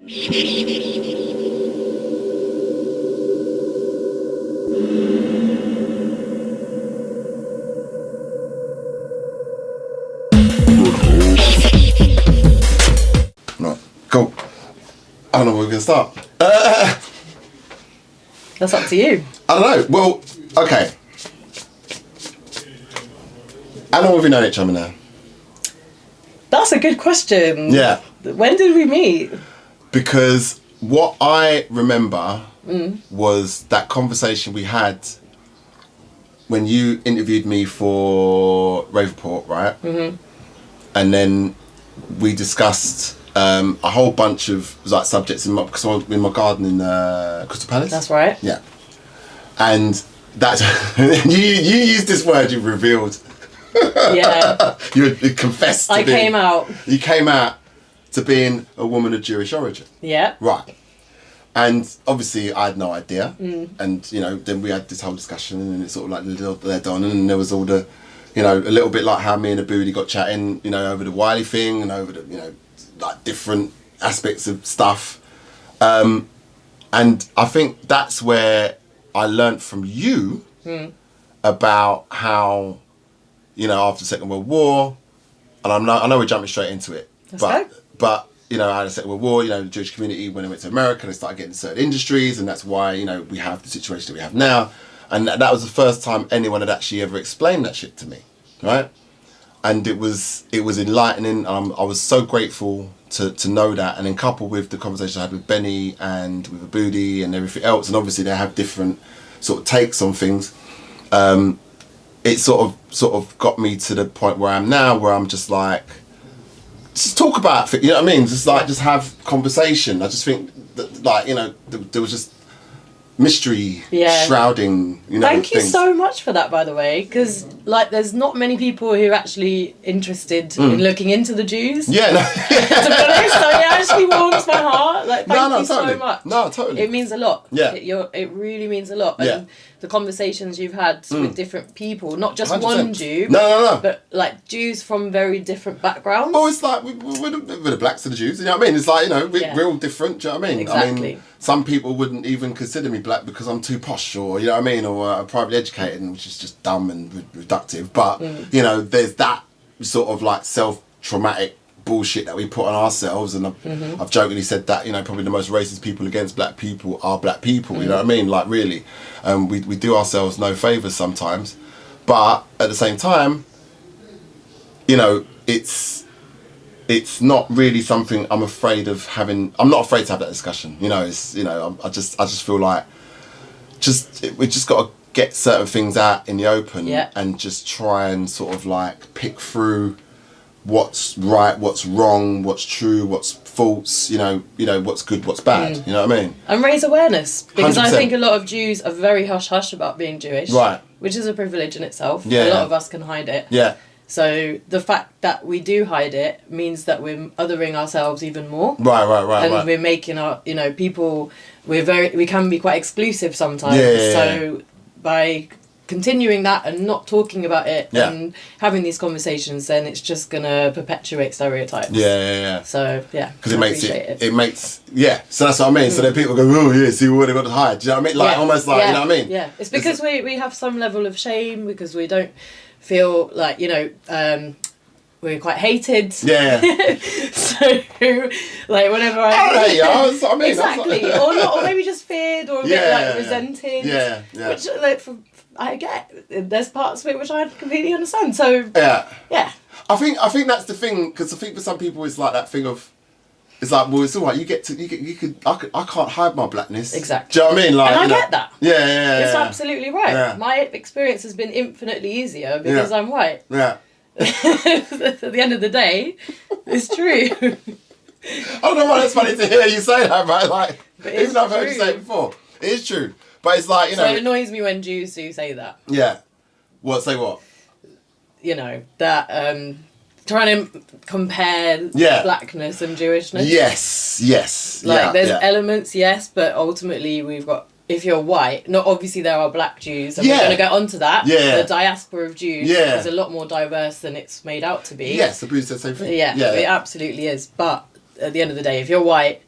Right, cool. I don't know where we're going to start. That's up to you. I don't know. Well, okay. How long have we known each other now? That's a good question. Yeah. When did we meet? Because what I remember was that conversation we had when you interviewed me for Rave Report, right? Mm-hmm. And then we discussed a whole bunch of like subjects because I was in my garden in Crystal Palace. That's right. Yeah. And that's you used this word, you revealed. Yeah. You confessed to came out. You came out to being a woman of Jewish origin. Yeah. Right. And obviously I had no idea. And, you know, then we had this whole discussion and it sort of like led on and there was all the, you know, a little bit like how me and the Booty got chatting, you know, over the Wiley thing and over the, you know, like different aspects of stuff. And I think that's where I learnt from you about how, you know, after the Second World War, and I know we're jumping straight into it, but you know, out of the Second World War, you know, the Jewish community, when they went to America, they started getting certain industries, and that's why, you know, we have the situation that we have now. And that was the first time anyone had actually ever explained that shit to me, right? And it was enlightening. I was so grateful to know that, and then coupled with the conversation I had with Benny and with Booty and everything else, and obviously they have different sort of takes on things. It sort of got me to the point where I am now, where I'm just like, just talk about it, you know what I mean? Just like, just have conversation. I just think that, like, you know, there was just mystery shrouding, you know. Thank you so much for that, by the way, because like there's not many people who are actually interested in looking into the Jews. Yeah, no. To be honest, so it actually warms my heart. Like, thank you totally. so much. No, totally. It means a lot. Yeah. It really means a lot. Yeah. And the conversations you've had with different people, not just 100%. one Jew. No. But like Jews from very different backgrounds. Well, it's like we're the blacks and the Jews, you know what I mean? It's like, you know, we're all different, do you know what I mean? Exactly. I mean, some people wouldn't even consider me black because I'm too posh, or, you know what I mean, or privately educated, which is just dumb and reductive. But, you know, there's that sort of like self-traumatic bullshit that we put on ourselves, and I've jokingly said that, you know, probably the most racist people against black people are black people, you know what I mean? Like, really. We do ourselves no favours sometimes. But at the same time, you know, it's not really something I'm afraid of having. I'm not afraid to have that discussion. You know, it's, you know, I just feel like we just got to get certain things out in the open and just try and sort of like pick through what's right, what's wrong, what's true, what's false, you know, what's good, what's bad, you know what I mean? And raise awareness, because 100%. I think a lot of Jews are very hush-hush about being Jewish. Right. Which is a privilege in itself. Yeah. A lot of us can hide it. Yeah. So the fact that we do hide it means that we're othering ourselves even more. Right. And we're making our, you know, people, we can be quite exclusive sometimes. So by continuing that and not talking about it and having these conversations, then it's just gonna perpetuate stereotypes. So because it makes so that's what I mean. So then people go, oh yeah, see what they got to hide, do you know what I mean? Like almost like, you know what I mean? It's because we have some level of shame, because we don't feel like, you know, we're quite hated. So like whenever I mean, exactly, or not, or maybe just feared, or a bit like resented. Which, like, I get. There's parts of it which I completely understand. So I think that's the thing, because I think for some people it's like that thing of, it's like, well, it's all right. I can't hide my blackness. Exactly. Do you know what I mean? Like, and I get that. It's absolutely right. Yeah. My experience has been infinitely easier because I'm white. Yeah. At the end of the day, it's true. I don't know why that's funny to hear you say that, but like, even though I've heard you say it before, it is true. But it's like, you know. So it annoys me when Jews do say that. Yeah. What? Say what? You know, that trying to compare blackness and Jewishness. Yes. Like, there's elements, but ultimately we've got, if you're white, not obviously there are black Jews, and we're going to get onto that. The diaspora of Jews is a lot more diverse than it's made out to be. Yes, the Bruce said the same thing. It absolutely is. But at the end of the day, if you're white,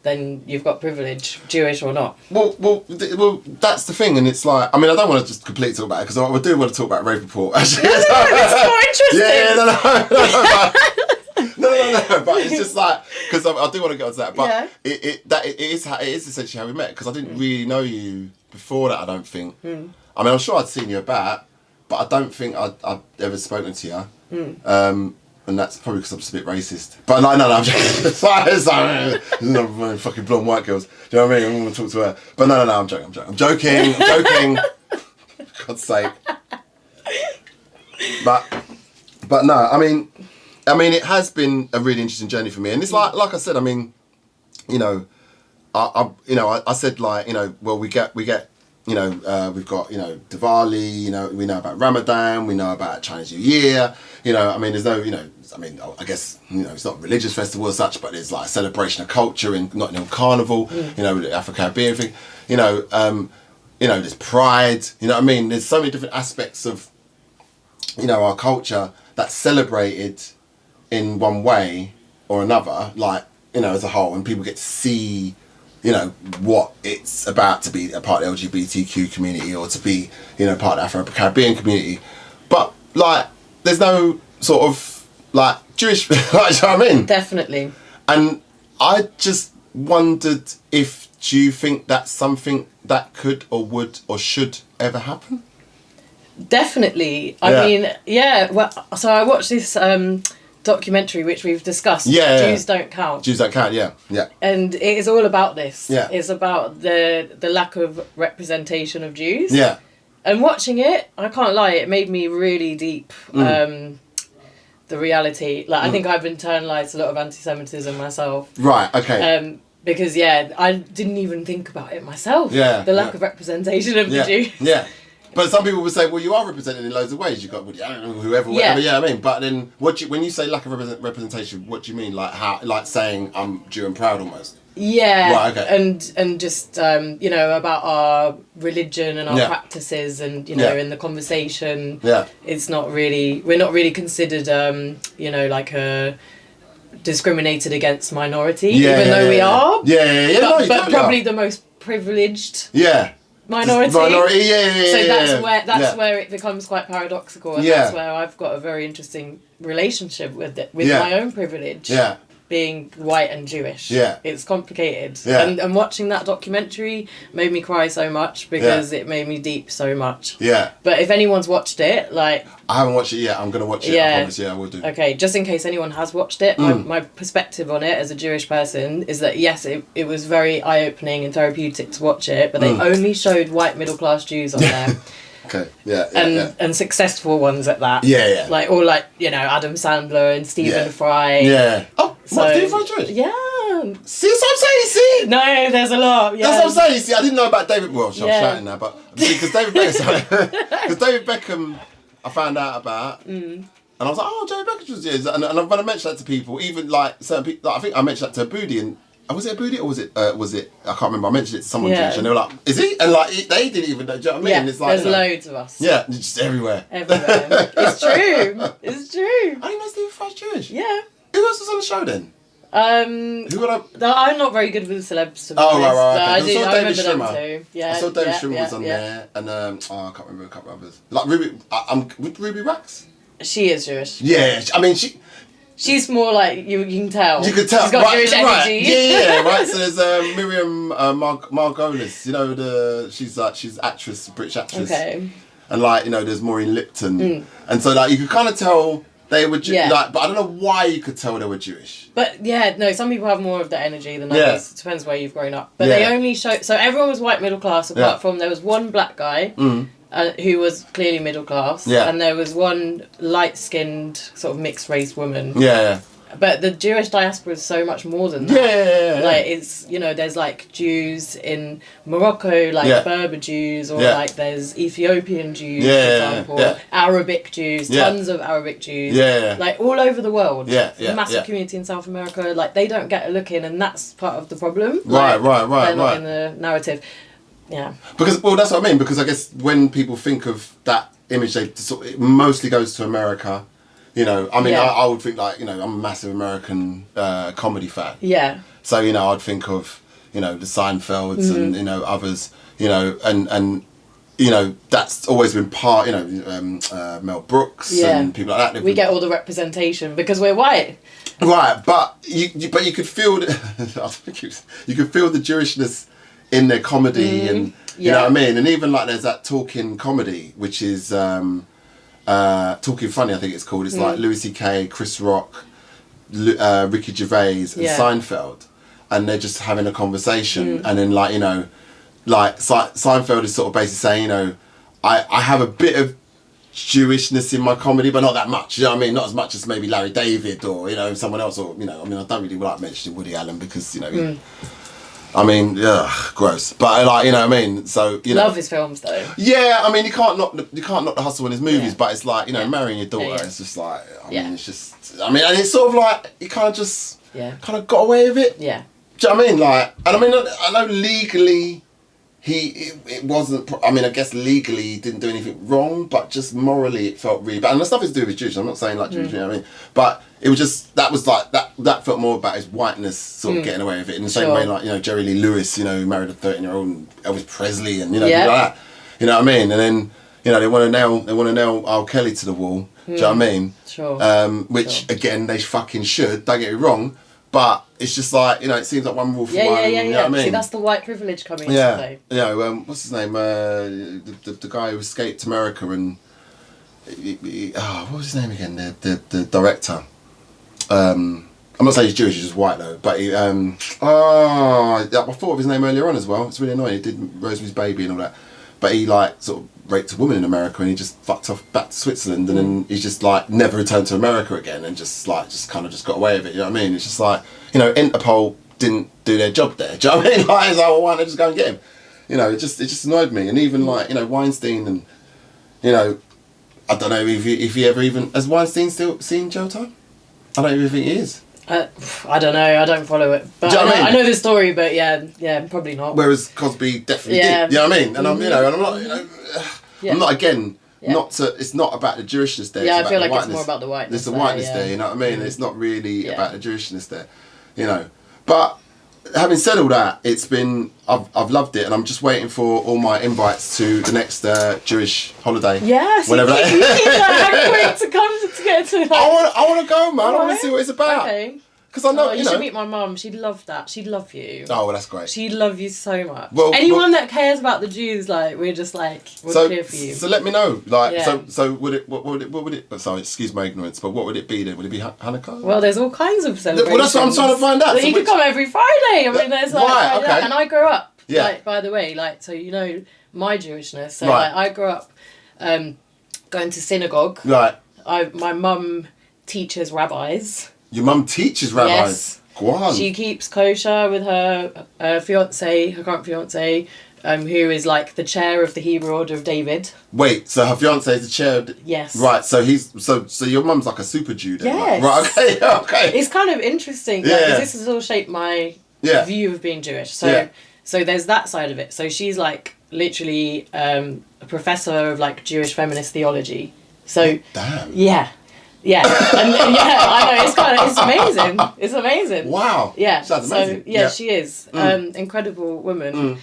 then you've got privilege, Jewish or not. Well, that's the thing, and it's like, I mean, I don't want to just completely talk about it, because I do want to talk about Rave Report, actually. No, it's more interesting. No, but it's just like, because I do want to get onto that, but it is essentially how we met, because I didn't really know you before that, I don't think. I mean, I'm sure I'd seen you about, but I don't think I'd ever spoken to you. And that's probably because I'm just a bit racist. But no, I'm just like, fucking blonde white girls. Do you know what I mean? I'm going to talk to her. But no, I'm joking. I'm joking. For God's sake. But no, I mean, it has been a really interesting journey for me. And it's like I said, I mean, you know, I said, like, you know, well, we get, you know, we've got, you know, Diwali, you know, we know about Ramadan, we know about Chinese New Year, you know, I mean, there's no, you know, I mean, I guess, you know, it's not a religious festival as such, but there's like a celebration of culture in Nottingham Carnival, you know, the Afro-Caribbean thing, you know, there's pride, you know what I mean? There's so many different aspects of, you know, our culture that's celebrated in one way or another, like, you know, as a whole, and people get to see, you know, what it's about to be a part of the LGBTQ community, or to be, you know, part of the Afro-Caribbean community. But, like, there's no sort of, like, Jewish, like, you know what I mean? Definitely. And I just wondered if, do you think that's something that could or would or should ever happen? Definitely. I mean, yeah, well, so I watched this documentary which we've discussed. Jews Don't Count. Jews Don't Count, yeah. And it is all about this. Yeah. It's about the lack of representation of Jews. Yeah. And watching it, I can't lie, it made me really deep. The reality, like, I think I've internalized a lot of anti-Semitism myself. Right. Okay. Because I didn't even think about it myself. Yeah. The lack of representation of the Jews. Yeah. But some people would say, well, you are represented in loads of ways. You've got, I don't know, whoever, whatever. Yeah, I mean, but then when you say lack of representation, what do you mean? Like how, like saying I'm Jew and proud almost? Yeah. Right, okay. And just you know, about our religion and our practices, and you know, in the conversation, it's not really, we're not really considered you know, like a discriminated against minority, even though we are. But probably the most privilleged. Minority. So that's where it becomes quite paradoxical, and that's where I've got a very interesting relationship with it, with my own privilege. Being white and Jewish. It's complicated. And watching that documentary made me cry so much, because it made me deep so much. But if anyone's watched it, like, I haven't watched it yet. I'm gonna watch it. I promise. I will do. Okay, just in case anyone has watched it, my perspective on it as a Jewish person is that yes, it was very eye-opening and therapeutic to watch it, but they only showed white middle-class Jews on there. Okay. And successful ones at that. Like, or like, you know, Adam Sandler and Stephen Fry. Oh, what, Stephen Fry Jewish? Yeah. See, that's what I'm saying. See. No, there's a lot. Yeah. That's what I'm saying. See, I didn't know about David. Well, I'm shouting now, but because David Beckham, I found out about. And I was like, oh, David Beckham was here. And when I mentioned that to people, even like certain people, like, I think I mentioned that to Aboudi, and was it Aboudi or was it I can't remember. I mentioned it to someone Jewish, and they were like, is he? And like, they didn't even know. Do you know what I mean? Yeah, it's like, there's loads of us. Yeah, just everywhere. Everywhere. It's true. It's true. I didn't know Stephen Fry's Jewish. Yeah. Who else was on the show then? Who would I? No, I'm not very good with celebs. To be oh, right. Okay. I remember them too. I saw David Schwimmer was on there, and I can't remember a couple of others. Like Ruby, with Ruby Wax. She is Jewish. Yeah, I mean she's more like you can tell. You can tell. She's got Jewish energy. Yeah, right. So there's Miriam Margolis. You know she's actress, British actress. Okay. And like, you know, there's Maureen Lipton, and so like you could kind of tell. They were like, but I don't know why you could tell they were Jewish. But some people have more of the energy than others. It depends where you've grown up. But they only show, so everyone was white middle class, apart from there was one black guy who was clearly middle class, and there was one light skinned sort of mixed race woman. But the Jewish diaspora is so much more than that. Like, it's, you know, there's like Jews in Morocco, like Berber Jews, or like there's Ethiopian Jews, for example, Arabic Jews, tons of Arabic Jews, like all over the world. Massive community in South America, like they don't get a look in, and that's part of the problem. Like, they're not in the narrative. Yeah. Because, well, that's what I mean, because I guess when people think of that image, it mostly goes to America. You know, I mean, I would think, like, you know, I'm a massive American comedy fan. Yeah. So, you know, I'd think of, you know, the Seinfelds and, you know, others, you know, and you know, that's always been part, you know, Mel Brooks and people like that. We get all the representation because we're white. Right, but you could feel you could feel the Jewishness in their comedy, and you know what I mean. And even like there's that talking comedy, which is Talking Funny, I think it's called. It's like Louis C.K., Chris Rock, Ricky Gervais, and Seinfeld, and they're just having a conversation, and then like, you know, like Seinfeld is sort of basically saying, you know, I have a bit of Jewishness in my comedy, but not that much. You know what I mean? Not as much as maybe Larry David or, you know, someone else, or, you know, I mean, I don't really like mentioning Woody Allen because, you know, I mean, gross. But I like, you know what I mean? So, you know. Love his films though. Yeah, I mean, you can't knock the hustle in his movies, but it's like, you know, marrying your daughter, it's just like, I mean, it's just, I mean, and it's sort of like, you kind of just, kind of got away with it. Yeah. Do you know what I mean? Like, and I mean, I know legally, it wasn't, I mean, I guess legally he didn't do anything wrong, but just morally it felt really bad. And the stuff is to do with Jewish, I'm not saying like Jewish, you know what I mean? But it was just, that was like, that felt more about his whiteness sort of getting away with it. In the same way, like, you know, Jerry Lee Lewis, you know, who married a 13-year-old, and Elvis Presley, and, you know, people like that. You know what I mean? And then, you know, they want to nail R. Kelly to the wall, do you know what I mean? Sure. Which, again, they fucking should, don't get me wrong. But it's just like, you know, it seems like one rule for one. Yeah. You know what I mean? See, that's the white privilege coming into play. You know, what's his name? The guy who escaped America and... what was his name again? The director. I'm not saying he's Jewish, he's just white though. But he... I thought of his name earlier on as well. It's really annoying. He did Rosemary's Baby and all that. But he, like, sort of raped a woman in America and he just fucked off back to Switzerland and then he's just, like, never returned to America again and just kind of got away with it, you know what I mean? It's just like, you know, Interpol didn't do their job there, do you know what I mean? Like, it's like, well, why don't they just go and get him? You know, it just annoyed me. And even, like, you know, Weinstein and, you know, I don't know if he ever even... Has Weinstein still seen Jail Time? I don't even think he is. I don't know, I don't follow it. But I know the story, but yeah, probably not. Whereas Cosby definitely did. You know what I mean? And I'm, you know, and I'm not, you know, I'm not, again, it's not about the Jewishness there. Yeah, I feel like it's more about the whiteness. There's the whiteness there, you know what I mean? It's not really about the Jewishness there, you know. But having said all that, it's been, I've loved it, and I'm just waiting for all my invites to the next Jewish holiday. Yes, whenever you keep hankering to come to get to. Like, I want to go, man. I want to see what it's about. Okay. Because I know, you should meet my mum. She'd love that. She'd love you. Oh, well, that's great. She'd love you so much. Well, anyone that cares about the Jews, like, we're just like, we're here for you. So let me know, like, so what would it? Sorry, excuse my ignorance, but what would it be then? Would it be Hanukkah? Well, there's all kinds of celebrations. Well, that's what I'm trying to find out. But you can come every Friday. I mean, there's like, right, okay. And I grew up. Yeah. Like, by the way, like, so you know my Jewishness. So like, I grew up going to synagogue. Right. My mum teaches rabbis. Your mum teaches rabbis. Yes. Go on. She keeps kosher with her fiance, her current fiance, who is like the chair of the Hebrew Order of David. Wait, so her fiance is the chair of Yes. Right, so so your mum's like a super Jew then? Yes. Like, right, okay. It's kind of interesting, like, 'cause this has all shaped my view of being Jewish. So so there's that side of it. So she's like literally a professor of like Jewish feminist theology. So damn. Yeah. Yeah, and I know, it's amazing. It's amazing. Wow. Yeah. Sounds amazing. So she is incredible woman.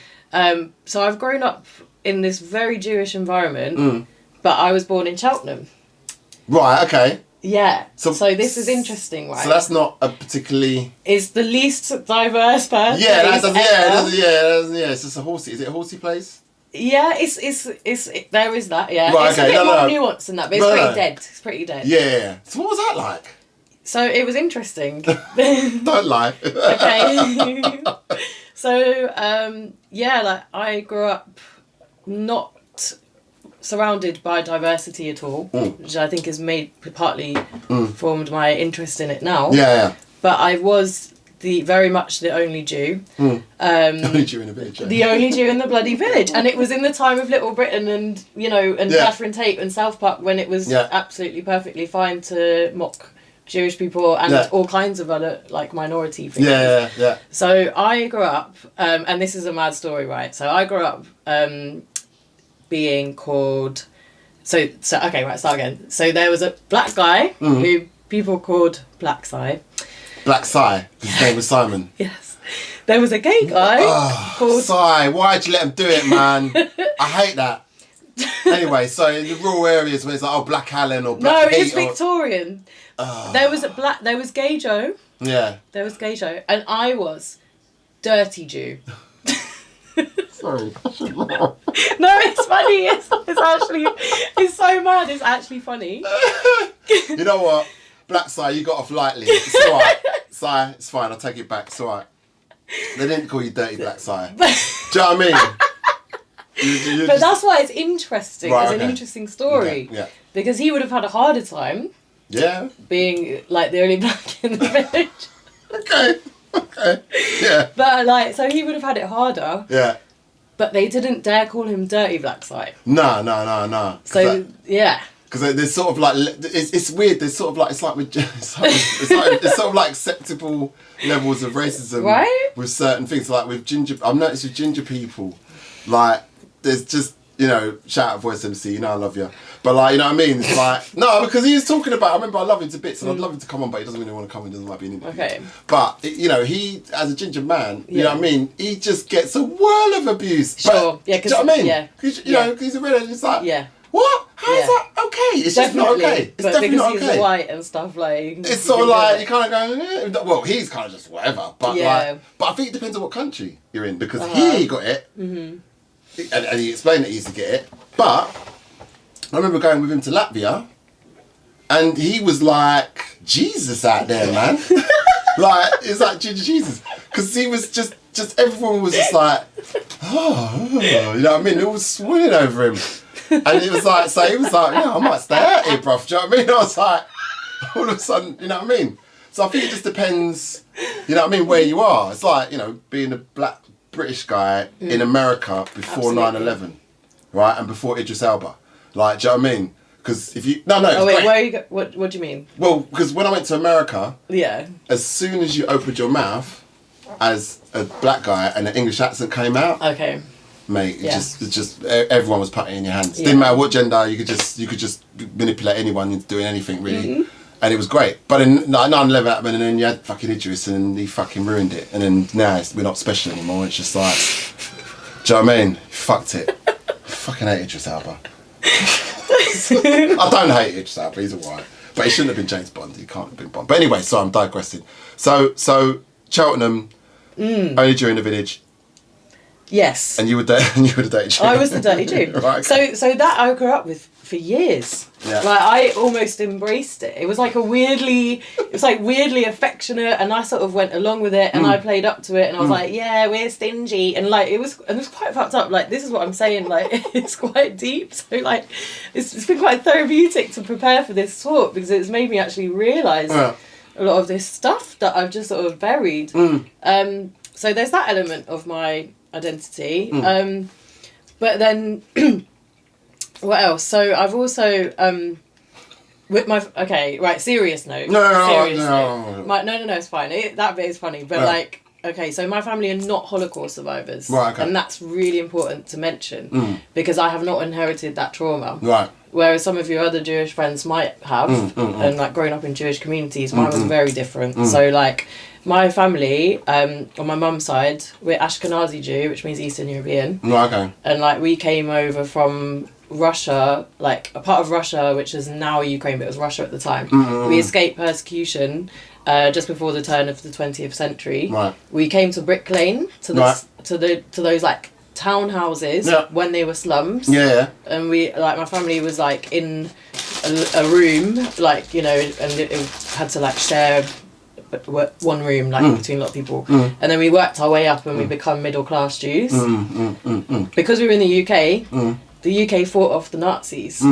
So I've grown up in this very Jewish environment, but I was born in Cheltenham. Right. Okay. Yeah. So this is interesting, right? So that's not a particularly. It's the least diverse person. Yeah. It's just a horsey. Is it a horsey place? Yeah, it's there is that, yeah. Right, it's a bit more nuanced than that, but it's pretty dead. It's pretty dead. Yeah. So what was that like? So it was interesting. Don't lie. Okay. So, like, I grew up not surrounded by diversity at all, which I think has partly formed my interest in it now. Yeah. But I was very much the only Jew. The only Jew in the village. The only Jew in the bloody village. And it was in the time of Little Britain and, you know, and Catherine Tate and South Park when it was absolutely perfectly fine to mock Jewish people and all kinds of other, like, minority things. Yeah. So I grew up, and this is a mad story, right? So I grew up being called... So okay, right, start again. So there was a black guy who people called Black Sai. Black Sai. His name was Simon. Yes. There was a gay guy called... Sigh, why'd you let him do it, man? I hate that. Anyway, so in the rural areas where it's like, Black Alan or Black Pete. No, it's Victorian. There was Gay Joe. Yeah. There was Gay Joe. And I was Dirty Jew. Sorry. No, it's funny. It's so mad. It's actually funny. You know what? Black Si, you got off lightly. It's alright. Si, it's fine. I'll take it back. It's alright. They didn't call you Dirty Black Si. Do you know what I mean? But that's why it's interesting. Right, it's an interesting story. Okay, yeah. Because he would have had a harder time. Yeah. Being like the only black in the village. Okay. Yeah. But so he would have had it harder. Yeah. But they didn't dare call him Dirty Black Si. No. So yeah. Because there's sort of like it's weird. There's sort of like it's sort of like acceptable levels of racism, right? With certain things, like with ginger. I've noticed with ginger people, like there's just shout out Voice MC. I love you, but like you know what I mean. It's like no, because he was talking about. I remember I love him to bits, and I'd love him to come on, but he doesn't really want to come. He doesn't like being interviewed. Okay. But he as a ginger man, you know what I mean. He just gets a whirl of abuse. Sure. But, yeah. Do you know what I mean? Yeah. Because you know, he's a redhead. It's like yeah. What? How is that okay? It's definitely, just not okay. It's but definitely not okay. Because he's white and stuff, like... It's sort of like, you kind of go, well, he's kind of just whatever. But but I think it depends on what country you're in. Because he got it. Mm-hmm. And he explained that he used to get it. But I remember going with him to Latvia. And he was like, Jesus out there, man. It's like Jesus. Because he was just everyone was just like, oh, you know what I mean? It was swooning over him. And it was like, so he was like, yeah, I might stay out here, bruv. Do you know what I mean? I was like, all of a sudden, you know what I mean? So I think it just depends, you know what I mean, where you are. It's like, being a black British guy in America before 9/11, right? And before Idris Elba. Like, do you know what I mean? Because if you... No, oh, wait, great. where are you what do you mean? Well, because when I went to America, yeah, as soon as you opened your mouth as a black guy and an English accent came out... Okay. Mate, it's just everyone was putting it in your hands. Didn't matter what gender, you could just manipulate anyone into doing anything really, and it was great. But in 9/11 happened, and then you had fucking Idris, and he fucking ruined it. And then now we're not special anymore. It's just like, do you know what I mean? Fucked it. I fucking hate Idris Elba. I don't hate Idris Elba. He's alright, but he shouldn't have been James Bond. He can't have been Bond. But anyway, so I'm digressing. So Cheltenham, only during the village. Yes. And you were the dirty Jew. I was the dirty Jew. Right, okay. So that I grew up with for years. Yeah. Like I almost embraced it. It was like weirdly affectionate, and I sort of went along with it, and I played up to it, and I was like, yeah, we're stingy, and like it was quite fucked up. Like this is what I'm saying. Like it's quite deep. So like it's been quite therapeutic to prepare for this talk because it's made me actually realise a lot of this stuff that I've just sort of buried. So there's that element of my identity, but then what else? So I've also with my serious note. No, it's fine. That bit is funny, but so my family are not Holocaust survivors, right? Okay. And that's really important to mention because I have not inherited that trauma, right? Whereas some of your other Jewish friends might have, and like growing up in Jewish communities, mine was very different. So like. My family, on my mum's side, we're Ashkenazi Jew, which means Eastern European. Right, okay. And like we came over from Russia, like a part of Russia, which is now Ukraine, but it was Russia at the time. We escaped persecution just before the turn of the 20th century. Right. We came to Brick Lane, to those like townhouses when they were slums. Yeah. And my family was like in a room, like, and it had to like share one room between a lot of people, and then we worked our way up and we become middle class Jews because we were in the UK. The UK fought off the Nazis,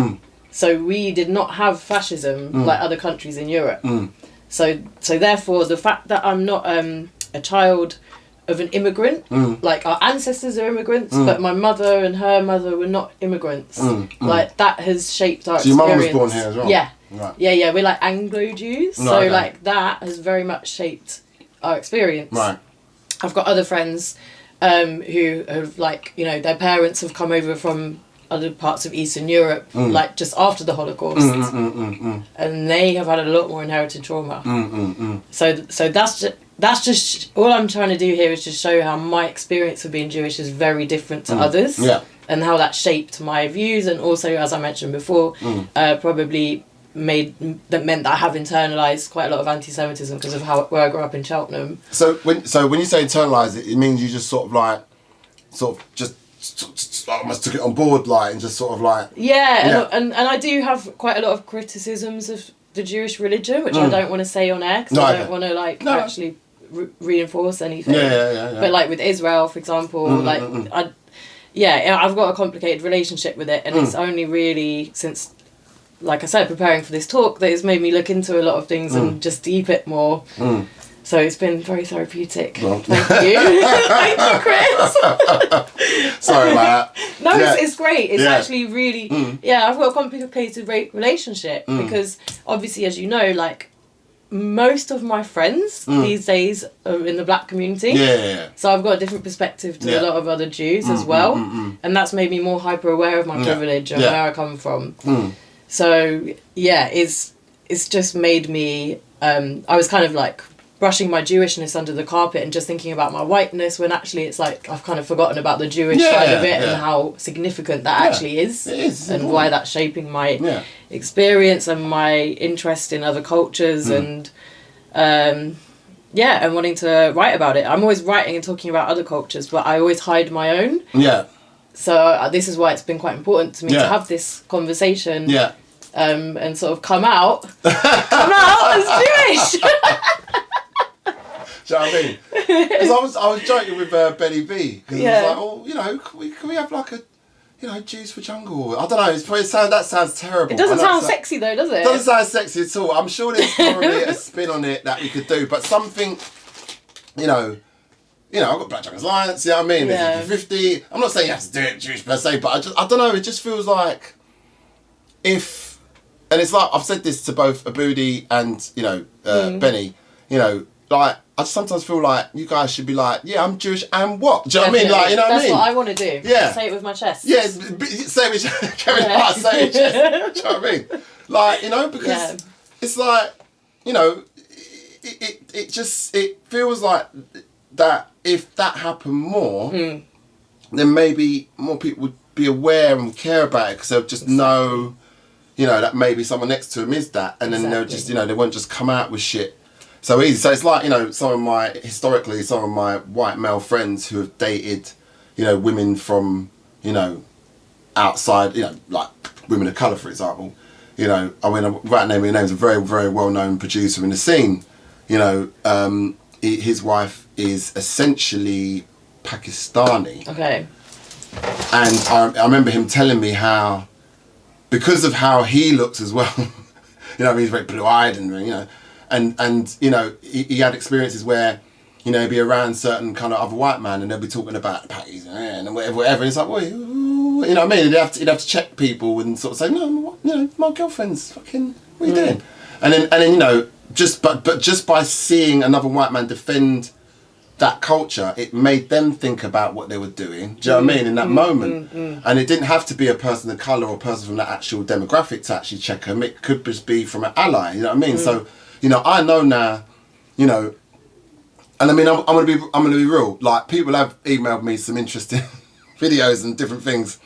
so we did not have fascism like other countries in Europe. So therefore the fact that I'm not a child of an immigrant, like our ancestors are immigrants, but my mother and her mother were not immigrants, like that has shaped our experience. Your mum was born here as well? Yeah. Right. Yeah, we're like Anglo Jews, so like that has very much shaped our experience. Right. I've got other friends who have their parents have come over from other parts of Eastern Europe, like just after the Holocaust, and they have had a lot more inherited trauma. So that's just, that's just all I'm trying to do here is just show how my experience of being Jewish is very different to others. Yeah. And how that shaped my views, and also, as I mentioned before, probably meant that I have internalized quite a lot of anti-Semitism because of where I grew up in Cheltenham. So when you say internalize it, it means you just sort of just almost took it on board, like, and just sort of like... Yeah. And I do have quite a lot of criticisms of the Jewish religion, which I don't want to say on air, because I don't want to, actually reinforce anything. Yeah. But, like, with Israel, for example, I've got a complicated relationship with it, and it's only really since, like I said, preparing for this talk that it's made me look into a lot of things and just deep it more. So it's been very therapeutic. Well. Thank you. Thank you, Chris. Sorry about that. No, it's great. It's actually really... I've got a complicated relationship because, obviously, as you know, like, most of my friends these days are in the black community. Yeah. So I've got a different perspective to a lot of other Jews as well. And that's made me more hyper aware of my privilege and where I come from. So, it's just made me... I was kind of like brushing my Jewishness under the carpet and just thinking about my whiteness, when actually it's like I've kind of forgotten about the Jewish side of it and how significant that actually is. It is. And why that's shaping my experience and my interest in other cultures and wanting to write about it. I'm always writing and talking about other cultures, but I always hide my own. Yeah. So this is why it's been quite important to me to have this conversation. Yeah. And sort of come out as Jewish. Do you know what I mean? Because I was joking with Benny B, because I was like, can we have like a, Jews for Jungle? I don't know. That sounds terrible. It doesn't sound sexy though, does it? It doesn't sound sexy at all. I'm sure there's probably a spin on it that we could do, but something, I've got Black Jungle Alliance. You know what I mean? There's 50. I'm not saying you have to do it Jewish per se, but I don't know. It just feels like and it's like I've said this to both Aboudi and Benny. Like, I sometimes feel like you guys should be like, yeah, I'm Jewish and what? Do you know what I mean? Like, you know what I mean? That's what I want to do. Yeah. Say it with my chest. Yeah, say it with your chest. Say it with your chest. Do you know what I mean? Like, because it's like, it feels like that if that happened more, then maybe more people would be aware and care about it, because they'll just know, that maybe someone next to them is that, and then they'll just, they won't just come out with shit so easy. So it's like, some of my white male friends who have dated, women from, outside, like women of colour, for example. Without naming names, a very, very well-known producer in the scene. His wife is essentially Pakistani. Okay. And I remember him telling me how, because of how he looks as well, he's very blue-eyed and he had experiences where, he'd be around certain kind of other white man and they'll be talking about Pakis and whatever, and it's like, well, you know what I mean? He'd have to check people and sort of say, no, my girlfriend's fucking, what are you doing? And then just by seeing another white man defend that culture, it made them think about what they were doing. Do you know what I mean? In that moment. And it didn't have to be a person of colour or a person from that actual demographic to actually check them. It could just be from an ally, you know what I mean? So, I know now, and I mean, I'm gonna be real. Like, people have emailed me some interesting videos and different things,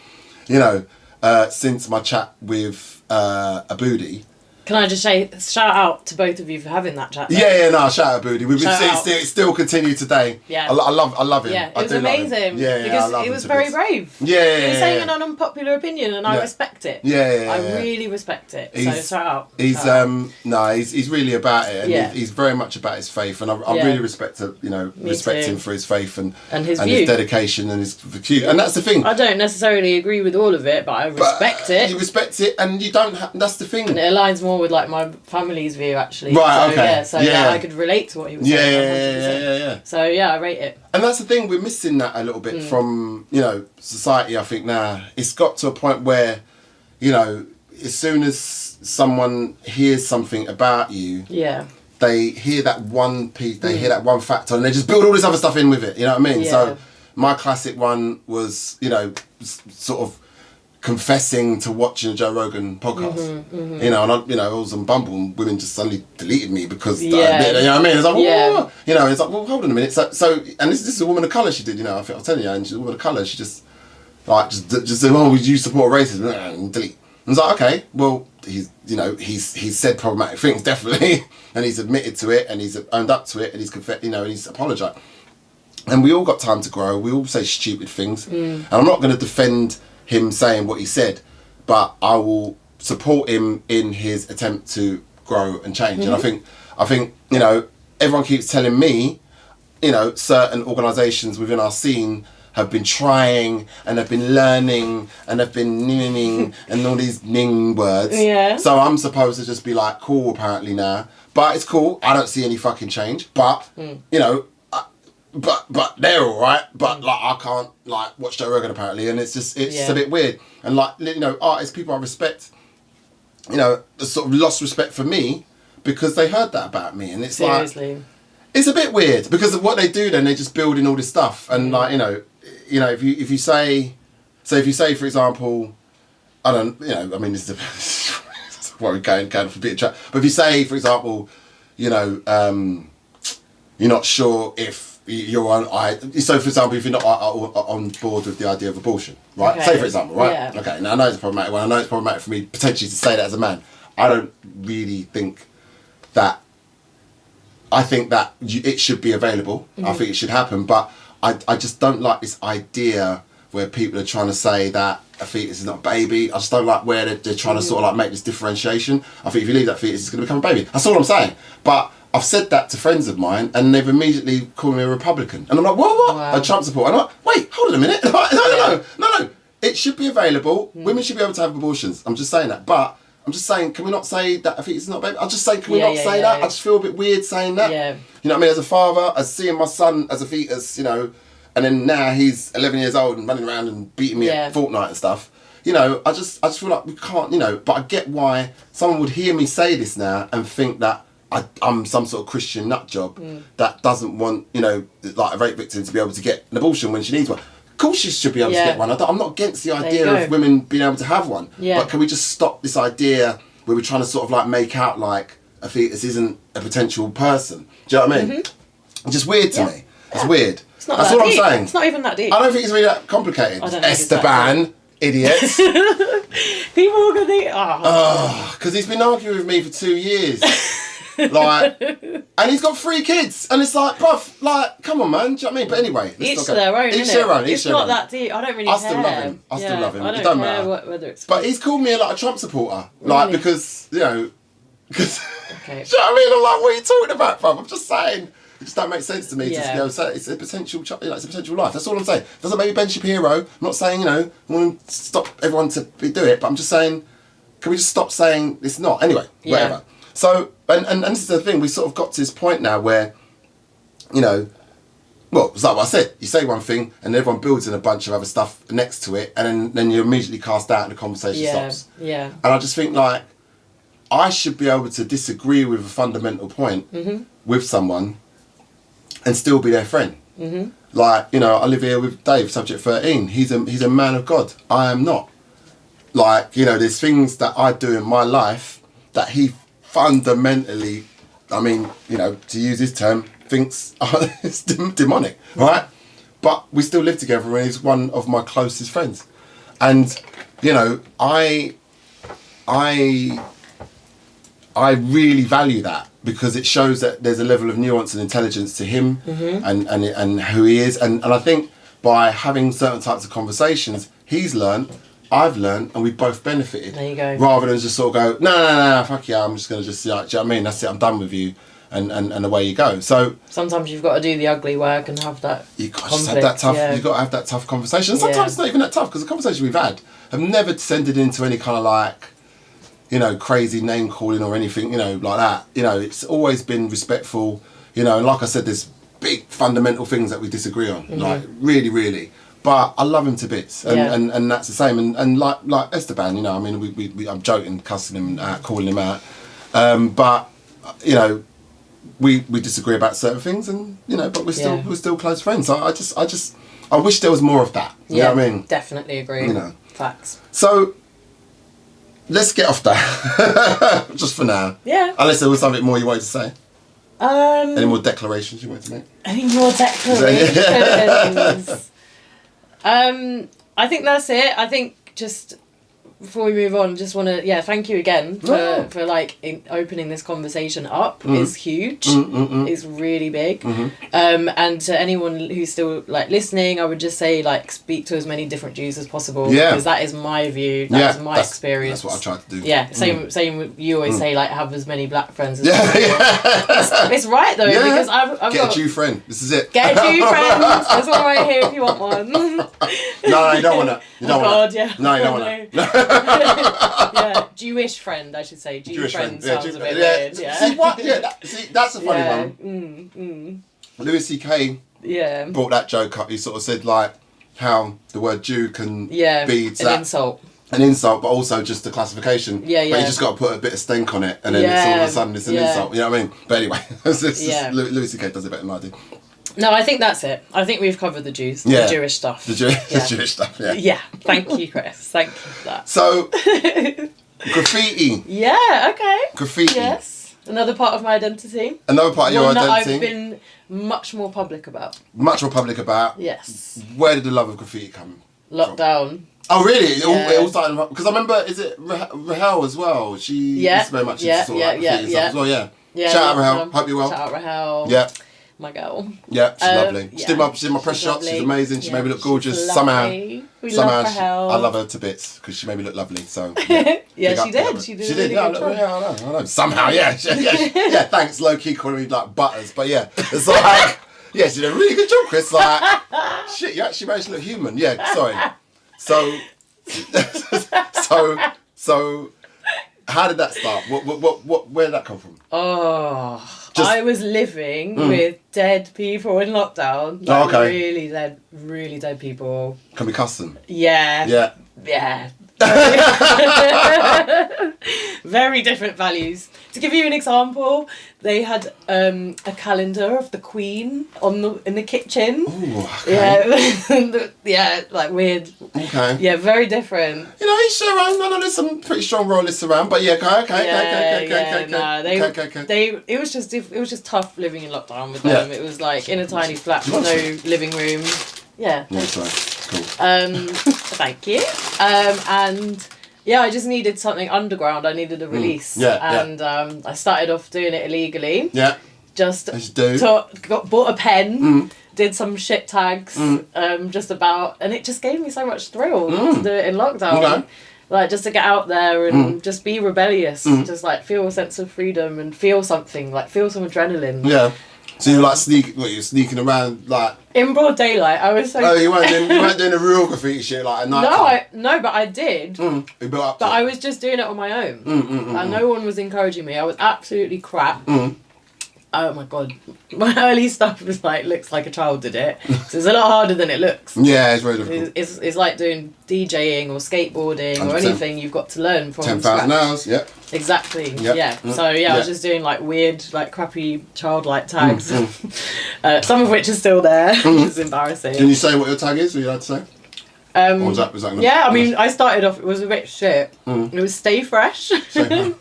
since my chat with Aboudi. Can I just say, shout out to both of you for having that chat? Shout out Aboudi. We've been still continue today. Yeah. I love him. Yeah, it was amazing. Because it was very brave. He was saying an unpopular opinion, and I respect it. I really respect it. So shout out. He's really about it, and he's very much about his faith, and I really respect him for his faith and his dedication and his view. And that's the thing. I don't necessarily agree with all of it, but I respect it. You respect it, and you don't. That's the thing. And it aligns more with like my family's view, actually. Right. Okay. I could relate to what he was saying. Yeah. So I rate it. And that's the thing, we're missing that a little bit from society. I think now it's got to a point where as soon as someone hears something about you, they hear that one piece, they hear that one factor, and they just build all this other stuff in with it. You know what I mean? So my classic one was sort of confessing to watching a Joe Rogan podcast. You know, and I was on Bumble and women just suddenly deleted me because, you know what I mean? It's like, whoa. You know, it's like, well, hold on a minute. So and this is a woman of colour she did, you know, I was telling you, and she's a woman of colour, she just said, oh, would you support racism? And delete. And it's like, okay, well, he's said problematic things, definitely, and he's admitted to it, and he's owned up to it, and and he's apologised. And we all got time to grow. We all say stupid things, and I'm not going to defend him saying what he said, but I will support him in his attempt to grow and change. And I think you know, everyone keeps telling me, you know, certain organisations within our scene have been trying and have been learning and have been ning and all these ning words. Yeah. So I'm supposed to just be like, cool, apparently now. But it's cool. I don't see any fucking change. But, you know, but they're all right. But, like, I can't, like, watch Joe Rogan, apparently. And it's just a bit weird. And, like, you know, artists, people I respect, you know, sort of lost respect for me because they heard that about me. And it's like, it's a bit weird because of what they do then. They just build in all this stuff. And, like, you know, if you say, for example, I don't, you know, I mean, this is what we're going for a bit of chat. But if you say, for example, you know, you're not sure if you're on, so for example, if you're not on board with the idea of abortion, right? Okay. Say, for example, right? Yeah. Okay, now I know it's problematic. Well, I know it's problematic for me potentially to say that as a man. I don't really think that, I think that it should be available. I think it should happen, but I just don't like this idea where people are trying to say that a fetus is not a baby. I just don't like where they're trying to sort of like make this differentiation. I think if you leave that fetus, it's going to become a baby. That's all I'm saying. But I've said that to friends of mine and they've immediately called me a Republican. And I'm like, what? Wow. A Trump supporter. I'm like, wait, hold on a minute. No. It should be available. Women should be able to have abortions. I'm just saying that. But I'm just saying, can we not say that a fetus is not a baby? I'll just say, can we not say that? I just feel a bit weird saying that. Yeah. You know what I mean? As a father, as seeing my son as a fetus, you know, and then now he's 11 years old and running around and beating me at Fortnite and stuff. You know, I just feel like we can't, you know, but I get why someone would hear me say this now and think that I'm some sort of Christian nutjob that doesn't want, you know, like a rape victim to be able to get an abortion when she needs one. Of course she should be able to get one. I'm not against the idea of women being able to have one. Yeah. But can we just stop this idea where we're trying to sort of like make out like a fetus isn't a potential person? Do you know what I mean? It's just weird to me. It's weird. It's not That's all deep. I'm saying. It's not even that deep. I don't think it's really that complicated. I don't know Esteban, idiots. People are going to think, because he's been arguing with me for 2 years. Like, and he's got 3 kids, and it's like, bruv, like, come on, man. Do you know what I mean? But anyway, each to their own. Each their own. It's not that deep. I don't really care. I still love him. I still love him. I don't it don't care matter. whether it's. But he's called me a Trump supporter, like because you know, because. Okay. Do you know what I mean? I'm like, what are you talking about, bruv? I'm just saying. It just don't make sense to me to be able to say it's a potential, it's a potential life. That's all I'm saying. Doesn't make me Ben Shapiro. I'm not saying, you know, I want to stop everyone to do it, but I'm just saying, can we just stop saying it's not? Anyway, whatever. So, and this is the thing, we sort of got to this point now where, you know, well, it's like what I said, you say one thing and everyone builds in a bunch of other stuff next to it and then you're immediately cast out and the conversation stops. Yeah. And I just think like, I should be able to disagree with a fundamental point with someone and still be their friend. Like, you know, I live here with Dave, subject 13. He's a man of God. I am not. Like, you know, there's things that I do in my life that he fundamentally, I mean, you know, to use his term, thinks it's demonic, right? But we still live together and he's one of my closest friends. And, you know, I really value that because it shows that there's a level of nuance and intelligence to him and who he is. And I think by having certain types of conversations, he's learned, I've learned, and we've both benefited. There you go. Rather than just sort of go, no, fuck yeah, I'm just going to just, like, do you know what I mean? That's it, I'm done with you. And away you go. So sometimes you've got to do the ugly work and have that. You got to just have that tough. You've got to have that tough conversation. And sometimes it's not even that tough because the conversations we've had have never descended into any kind of like, you know, crazy name calling or anything, you know, like that. You know, it's always been respectful. You know, and like I said, there's big fundamental things that we disagree on, like really, really. But I love him to bits, and that's the same. And like Esteban, you know, I mean, we I'm joking, cussing him out, calling him out, but you know. We disagree about certain things, and you know, but we're still close friends. So I wish there was more of that. You know what I mean? Definitely agree. You know, Facts. So, let's get off that. Just for now. Yeah. Unless there was something more you wanted to say. Any more declarations you wanted to make? Any more declarations? I think that's it. I think just before we move on, just want to thank you again for like opening this conversation up. Is huge. It's really big. And to anyone who's still like listening, I would just say like speak to as many different Jews as possible. Because that is my view. That's my experience. That's what I try to do. Yeah. Same with you always say like have as many black friends as possible. It's right though because I've get got a Jew friend. This is it. Get a Jew friend. There's one right here if you want one. No, you don't want that. You don't want that. Yeah. No, you don't want that. Yeah, Jewish friend, I should say. Jewish friend sounds a bit weird. Yeah. See what? Yeah, that's a funny one. Louis C.K. brought that joke up. He sort of said like how the word Jew can be an insult. An insult, but also just a classification. But you just got to put a bit of stink on it, and then it's all of a sudden it's an insult. You know what I mean? But anyway, Louis C.K. does it better than I do. No, I think that's it. I think we've covered the Jews, the Jewish stuff. The Jewish stuff, Yeah, thank you, Chris. Thank you for that. So, graffiti. Yeah, okay. Graffiti. Yes. Another part of my identity. Another part of your identity. One that I've been much more public about. Much more public about. Yes. Where did the love of graffiti come Lockdown. from? Oh, really? It all started... Because I remember, is it Raphael as well? She is very much into sort of like graffiti stuff as well, yeah. Shout out Raphael. Hope you're well. Shout out Raphael. Yeah. My girl. Yeah, she's lovely. She did my press shots. She's amazing. She made me look gorgeous. Somehow I love her to bits because she made me look lovely. So she did. She did. Yeah, I know. Somehow, yeah. Thanks, low key calling me like Butters, but yeah, it's like she did a really good job, Chris. Like shit, you actually managed to look human. Yeah, sorry. So how did that start? Where did that come from? I was living with dead people in lockdown. Really dead people. Can we cuss them? Yeah. Very different values. To give you an example, they had a calendar of the Queen in the kitchen. Ooh, okay. Yeah, like weird. Okay. Yeah, very different. You know, each their own. I know there's some pretty strong royalists around, but okay. It was just tough living in lockdown with them. It was like in a tiny flat with no living room. Yeah. Cool. Thank you. And I just needed something underground. I needed a release. I started off doing it illegally. Yeah. Just bought a pen, did some shit tags, just about, and it just gave me so much thrill to do it in lockdown. Okay. Like just to get out there and just be rebellious, just like feel a sense of freedom and feel something, like feel some adrenaline. Yeah. So you were like you're sneaking around like in broad daylight. I was so. Oh, you weren't doing the real graffiti shit like at night. No, but I did. You built up. But I was just doing it on my own. And no one was encouraging me. I was absolutely crap. Oh my god, my early stuff was looks like a child did it. So it's a lot harder than it looks. Yeah, it's very difficult. It's like doing DJing or skateboarding 100%. Or anything you've got to learn from 10,000 hours, yep. Exactly, yeah. So I was just doing weird, crappy childlike tags. Some of which are still there, which is embarrassing. Can you say what your tag is? Are you allowed to say? Or was that I mean, I started off, it was a bit shit. It was Stay Fresh. That's a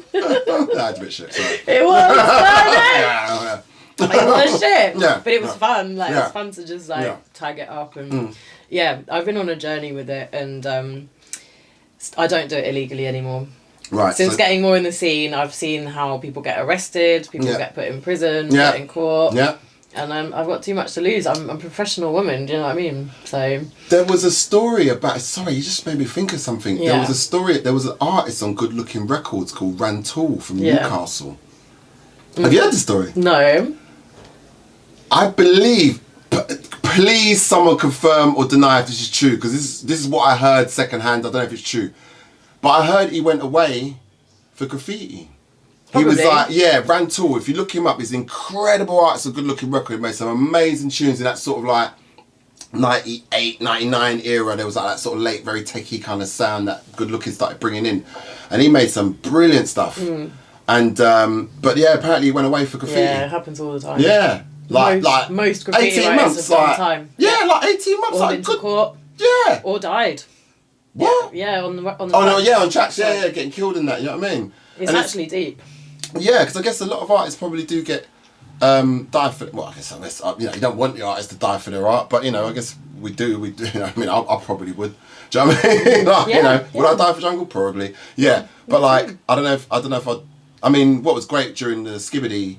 bit shit, sorry. It was, it was shit. Yeah, but it was fun. It was fun to just tag it up. And I've been on a journey with it, and I don't do it illegally anymore. Right. Since getting more in the scene, I've seen how people get arrested, people get put in prison, get in court. Yeah. And I've got too much to lose. I'm a professional woman, do you know what I mean? So there was a story about... Sorry, you just made me think of something. Yeah. There was an artist on Good Looking Records called Rantoul from Newcastle. Have you heard the story? No. I believe... Please someone confirm or deny if this is true, because this is what I heard secondhand. I don't know if it's true. But I heard he went away for graffiti. Probably. He was Rantoul. If you look him up, he's an incredible artist, a good looking record. He made some amazing tunes in that sort of 98, 99 era. There was that sort of late, very techie kind of sound that good looking started bringing in. And he made some brilliant stuff. And, apparently he went away for graffiti. Yeah, it happens all the time. Yeah. Most graffiti 18 months, have done time. Yeah, 18 months. Or been to court. Yeah. Or died. What? Yeah, on the Oh no, yeah, on tracks, yeah, getting killed in that. You know what I mean? It's and actually deep. Yeah, because I guess a lot of artists probably do get die for. Well, I guess you know, you don't want the artists to die for their art, but you know, I guess we do. We do. You know, I mean, I probably would. Do you know what I mean? Like, you know, would I die for jungle? Probably. Yeah, but like, I don't know if I mean, what was great during the Skibbity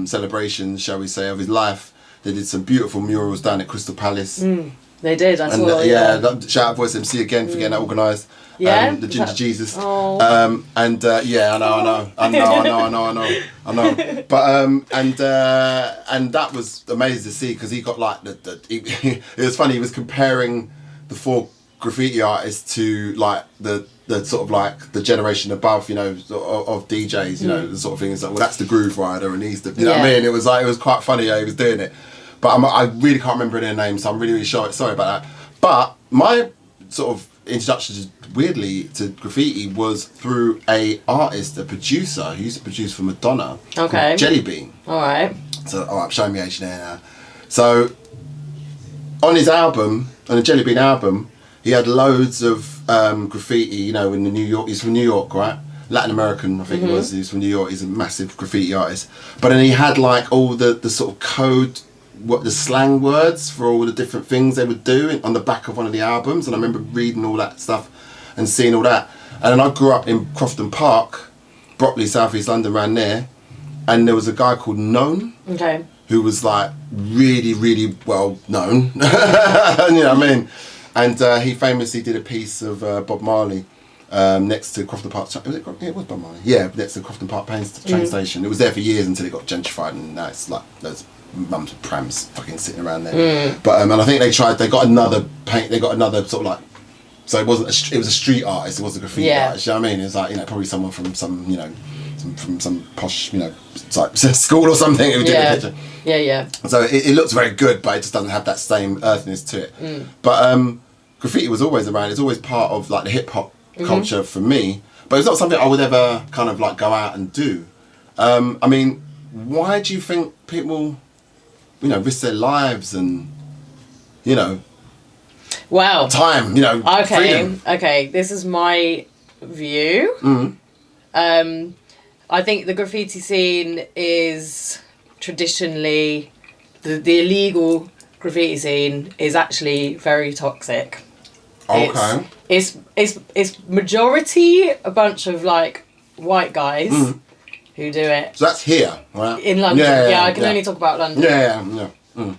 celebrations, shall we say, of his life, they did some beautiful murals down at Crystal Palace. They did. I saw. Shout out Voice MC again for getting that organised. Yeah, the Ginger Jesus. Oh. Yeah, I know. But and that was amazing to see because he got like it was funny. He was comparing the 4 graffiti artists to like the sort of like the generation above, you know, of DJs, you know, the sort of thing. It's like, well, that's the Groove Rider, and he's the, you know what I mean? It was quite funny how he was doing it. But I really can't remember their names, so I'm really sorry about that. But my sort of introduction, weirdly, to graffiti was through a producer who used to produce for Madonna. Okay. Jelly Bean. All right. So, I'm showing me age there now. So, on his album, on the Jelly Bean album, he had loads of graffiti, you know, in the New York. He's from New York, right? Latin American, I think he was. He's from New York. He's a massive graffiti artist. But then he had like all the sort of code, the slang words for all the different things they would do on the back of one of the albums. And I remember reading all that stuff and seeing all that. And then I grew up in Crofton Park, Brockley, South East London, around there. And there was a guy called Known. Okay. Who was like really, really well known. You know what I mean? And he famously did a piece of Bob Marley next to Crofton Park. It was Bob Marley. Yeah, next to Crofton Park train station. It was there for years until it got gentrified, and now it's like there's mums with prams fucking sitting around there. But and I think they got another sort of like. So it wasn't. It was a street artist. It wasn't a graffiti artist. You know what I mean? It was like, you know, probably someone from some, you know, from some posh, you know, like school or something who did the picture. Yeah. So it looks very good, but it just doesn't have that same earthiness to it. But graffiti was always around. It's always part of like the hip hop culture for me. But it's not something I would ever kind of like go out and do. I mean, why do you think people, you know, risk their lives and, you know, time, you know, freedom? Okay, this is my view. I think the graffiti scene is traditionally, the illegal graffiti scene is actually very toxic. Okay. It's majority a bunch of like white guys who do it. So that's here, right? In London. I can only talk about London.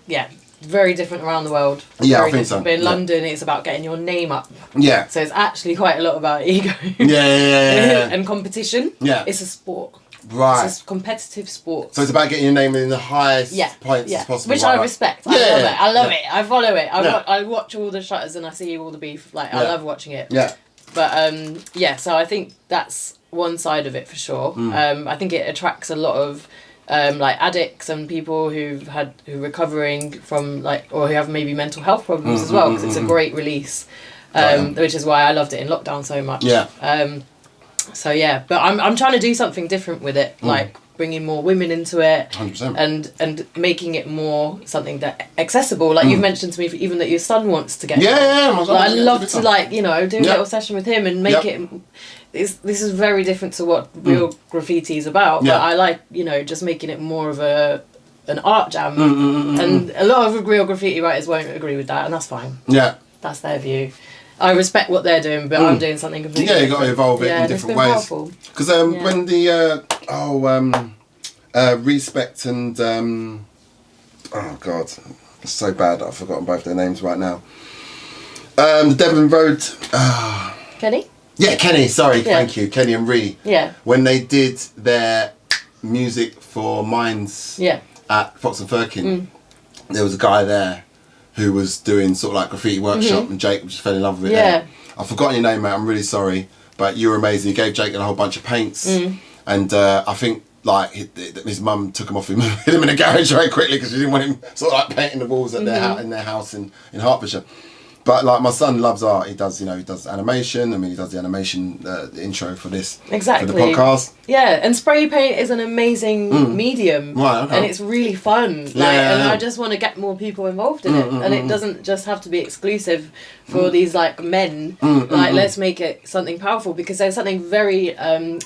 Yeah. Very different around the world. Yeah, very I think so. But in London, it's about getting your name up. Yeah. So it's actually quite a lot about ego. Yeah. And competition. Yeah. It's a sport. Right. It's a competitive sport. So it's about getting your name in the highest points as possible. Which I respect. I love it. I follow it. I watch all the shutters and I see all the beef. Like, I love watching it. Yeah. But, so I think that's one side of it for sure. I think it attracts a lot of like addicts and people who are recovering from like, or who have maybe mental health problems as well, because it's a great release, which is why I loved it in lockdown so much. But I'm trying to do something different with it, like bringing more women into it, 100%. and making it more something that accessible. Like you've mentioned to me, even that your son wants to get. I'd love to like, you know, do a little session with him and make it. This is very different to what real graffiti is about, but I like, you know, just making it more of an art jam. And a lot of real graffiti writers won't agree with that, and that's fine. Yeah. That's their view. I respect what they're doing, but I'm doing something completely different. You've got to evolve it in different ways. Because when the Respect and oh god, it's so bad that I've forgotten both their names right now. The Devon Road Kenny? Yeah, Kenny, sorry, thank you. Kenny and Ree. Yeah. When they did their music for Minds at Fox and Firkin, there was a guy there who was doing sort of like graffiti workshop, and Jake just fell in love with it. Yeah. I've forgotten your name, mate, I'm really sorry, but you were amazing. You gave Jake a whole bunch of paints, and I think like his mum took him off him, hid him in a garage very quickly because she didn't want him sort of like painting the walls at their house in Hertfordshire. But like my son loves art. He does animation. I mean, he does the animation the intro for this exactly for the podcast. Yeah, and spray paint is an amazing medium, right? Okay. And it's really fun. Like, and I just want to get more people involved in it, and it doesn't just have to be exclusive for these like men. Like, let's make it something powerful, because there's something very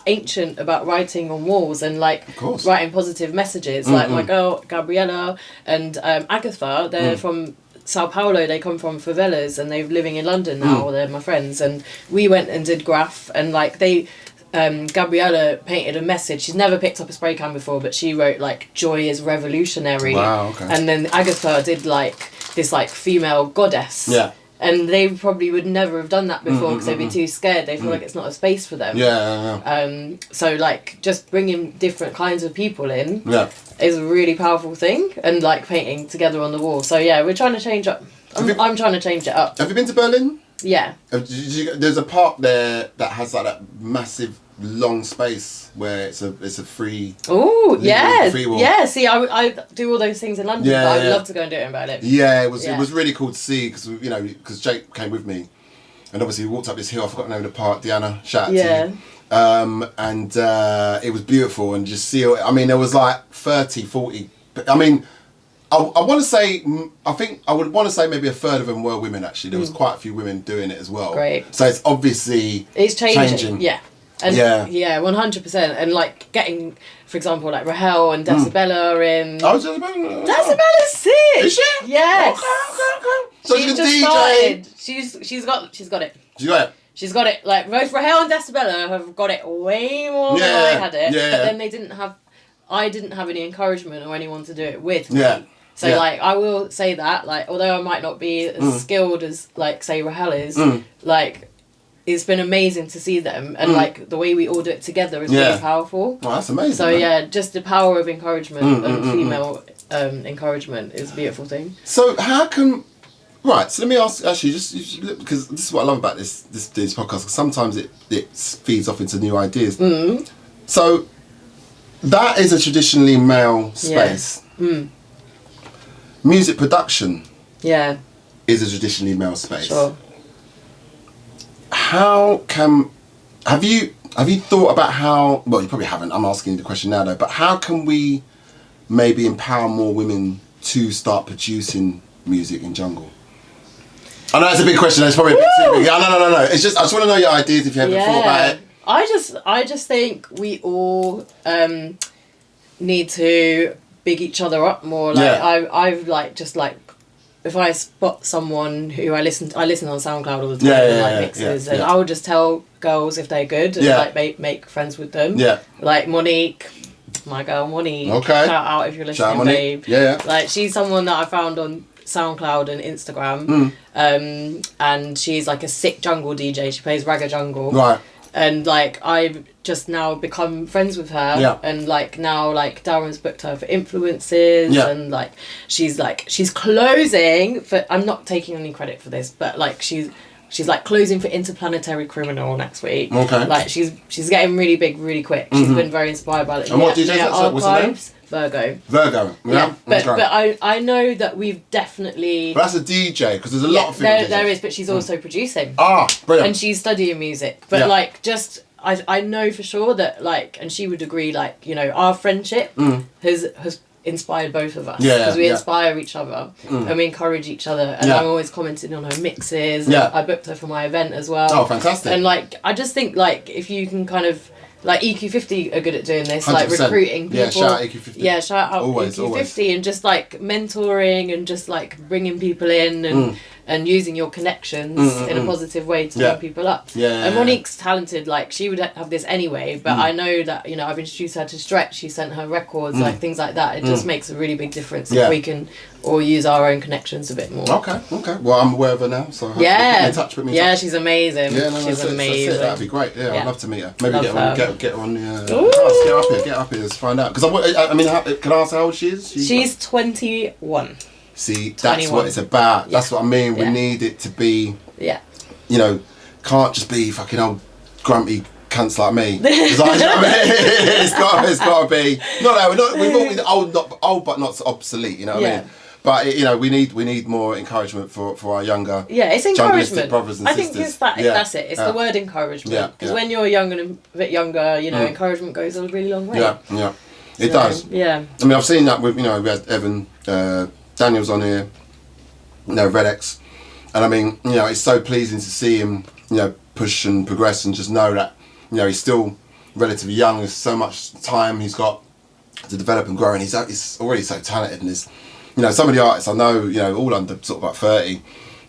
ancient about writing on walls and like writing positive messages. Like my girl Gabriella and Agatha, they're from Sao Paulo. They come from favelas and they're living in London now. They're my friends, and we went and did graph, and like they Gabriella painted a message. She's never picked up a spray can before, but she wrote like joy is revolutionary. Wow, okay. And then Agatha did like this like female goddess. Yeah. And they probably would never have done that before because they'd be too scared. They feel like it's not a space for them. Yeah. So like just bringing different kinds of people in is a really powerful thing, and like painting together on the wall. So yeah, we're trying to change up. I'm trying to change it up. Have you been to Berlin? Yeah. There's a park there that has like that massive long space where it's a free. Oh yeah, free wall. Yeah. See, I do all those things in London, but I'd love to go and do it in Berlin. Yeah, it was really cool to see, because Jake came with me, and obviously we walked up this hill. I forgot the name of the park. Deanna, shout out to you. And it was beautiful, and just see. I mean, there was like 30, 40. I mean, I want to say, I think I would want to say maybe a third of them were women. Actually, there was quite a few women doing it as well. Great. So it's obviously changing. Yeah. And yeah, 100%. And like getting, for example, like Raphael and Decibella are in. Oh, Decibella. Decibella's sick. Is she? Yes. Okay. So she's just DJ. Started. She's got it. She's got it. She's got it. Like both Raphael and Decibella have got it way more than I had it. Yeah. But then I didn't have any encouragement or anyone to do it with me. Yeah. So like I will say that, like, although I might not be as skilled as like say Raphael is, like it's been amazing to see them, and like the way we all do it together is really powerful. Oh, that's amazing. So yeah, just the power of encouragement and female encouragement is a beautiful thing. So how can so let me ask actually, just because this is what I love about this podcast, because sometimes it feeds off into new ideas. So that is a traditionally male space. Music production is a traditionally male space. Sure. Have you thought about how, well, you probably haven't, I'm asking you the question now though, but how can we maybe empower more women to start producing music in jungle? I know it's a big question, it's probably a bit too big. No. It's just, I just want to know your ideas if you haven't thought about it. I just think we all need to big each other up more. Like I've like just like, if I spot someone who I listen on SoundCloud all the time, mixes, and I would just tell girls if they're good and like make friends with them. Yeah. Like Monique, my girl Monique. Okay. Shout out if you're listening, babe. Yeah. Like she's someone that I found on SoundCloud and Instagram. And she's like a sick jungle DJ. She plays ragga jungle. Right. And like I've just now become friends with her, and like now like Darren's booked her for influences, and like she's closing for, I'm not taking any credit for this, but like she's like closing for Interplanetary Criminal next week. Okay. Like she's getting really big really quick. She's been very inspired by it. And what DJ is that? What's her name? Virgo. Yeah. But I know that we've definitely. But that's a DJ, because there's a lot of things. There is, but she's also producing. Ah, brilliant. And she's studying music, but like just. I know for sure that like, and she would agree, like, you know, our friendship has inspired both of us, because we inspire each other and we encourage each other, and I'm always commenting on her mixes, and I booked her for my event as well. Oh, fantastic. And like I just think like if you can kind of like EQ50 are good at doing this, 100%. Like recruiting people. Yeah, shout out EQ50. Yeah, shout out EQ50 and just like mentoring and just like bringing people in and using your connections in a positive way to bring people up. Yeah. And Monique's talented, like she would have this anyway, but I know that, you know, I've introduced her to Stretch, she sent her records, like things like that. It just makes a really big difference if we can all use our own connections a bit more. Okay. Well, I'm aware of her now, so put me in touch. She's amazing. Yeah, she's amazing. That'd be great. Yeah, I'd love to meet her. Maybe get her on the get up here, let's find out. Because I mean, can I ask how old she is? She's 21. See, that's what it's about. That's what I mean. We need it to be. Yeah. You know, can't just be fucking old grumpy cunts like me. It's got to be. We've always old but not obsolete. You know what I mean? But you know, we need more encouragement for our younger. Yeah, it's encouragement. Brothers and I sisters. think it's that. Yeah. That's it. It's the word encouragement. Because when you're young and a bit younger, you know, encouragement goes a really long way. Yeah, it does. Yeah. I mean, I've seen that with, you know, we had Evan, Daniel's on here, you know, Red X, and I mean, you know, it's so pleasing to see him, you know, push and progress and just know that, you know, he's still relatively young. There's so much time he's got to develop and grow, and he's already so talented. And there's, you know, some of the artists I know, you know, all under sort of about 30,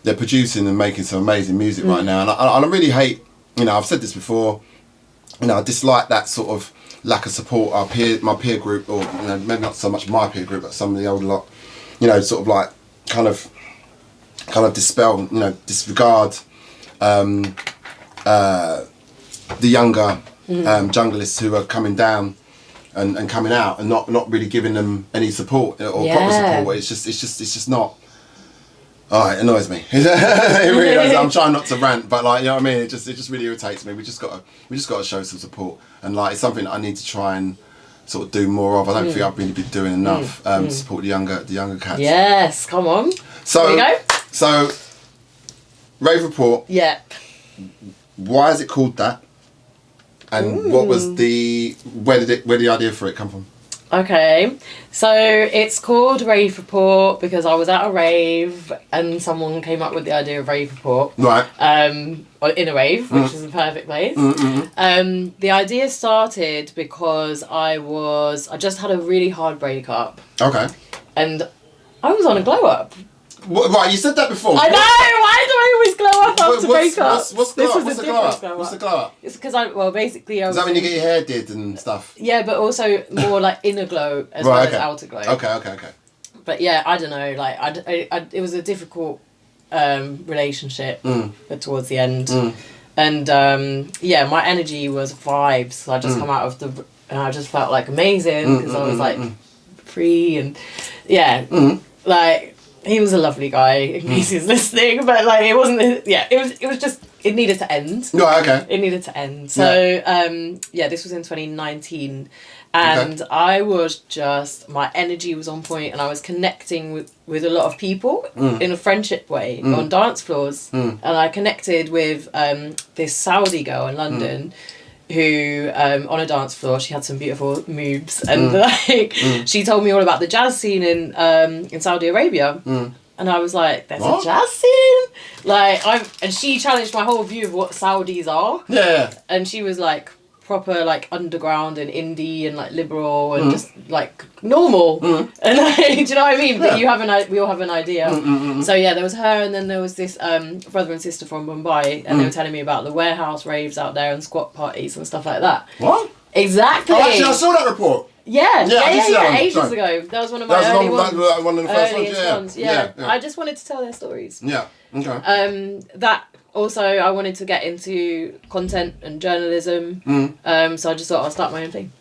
they're producing and making some amazing music right now. And I really hate, you know, I've said this before, you know, I dislike that sort of lack of support. My peer group, or, you know, maybe not so much my peer group, but some of the older lot, you know, sort of like kind of dispel, you know, disregard the younger junglists who are coming down and coming out, and not really giving them any support or proper support. It's just not. Oh, it annoys me. It really does. I'm trying not to rant, but like, you know what I mean. It just really irritates me. We just got to show some support, and like, it's something that I need to try and sort of do more of. I don't think I've really been doing enough to support the younger cats. Yes, come on. So there you go. So, Rave Report. Yeah. Why is it called that? And what was where did the idea for it come from? Okay, so it's called Rave Report because I was at a rave and someone came up with the idea of Rave Report. Right. In a rave, which is the perfect place. The idea started because I just had a really hard breakup. Okay. And I was on a glow up. Right, you said that before. I know. Why do I always glow up after breakups? What's the glow up? What's the glow up? It's because basically I was. Is that when you get your hair did and stuff? Yeah, but also more like inner glow as well as outer glow. Okay. But yeah, I don't know. Like I it was a difficult relationship towards the end, and my energy was vibes. So I just come out of and I just felt like amazing because I was like free and like. He was a lovely guy, in case he's listening, but like it wasn't. It was just it needed to end. Right, okay. It needed to end. So this was in 2019, and I was just my energy was on point, and I was connecting with a lot of people in a friendship way on dance floors, and I connected with this Saudi girl in London. Who on a dance floor, she had some beautiful moves, and she told me all about the jazz scene in Saudi Arabia, and I was like, "There's a jazz scene!" And she challenged my whole view of what Saudis are. Yeah. And she was like proper like underground and indie and like liberal and just like normal, and like, do you know what I mean? But we all have an idea. So yeah, there was her, and then there was this brother and sister from Mumbai, and they were telling me about the warehouse raves out there and squat parties and stuff like that. What? Exactly. Oh, actually, I saw that report. Yeah, ages ago. That was one of my early ones. One of the first ones. Yeah. I just wanted to tell their stories. Yeah. Okay. That also, I wanted to get into content and journalism. So I just thought I'll start my own thing.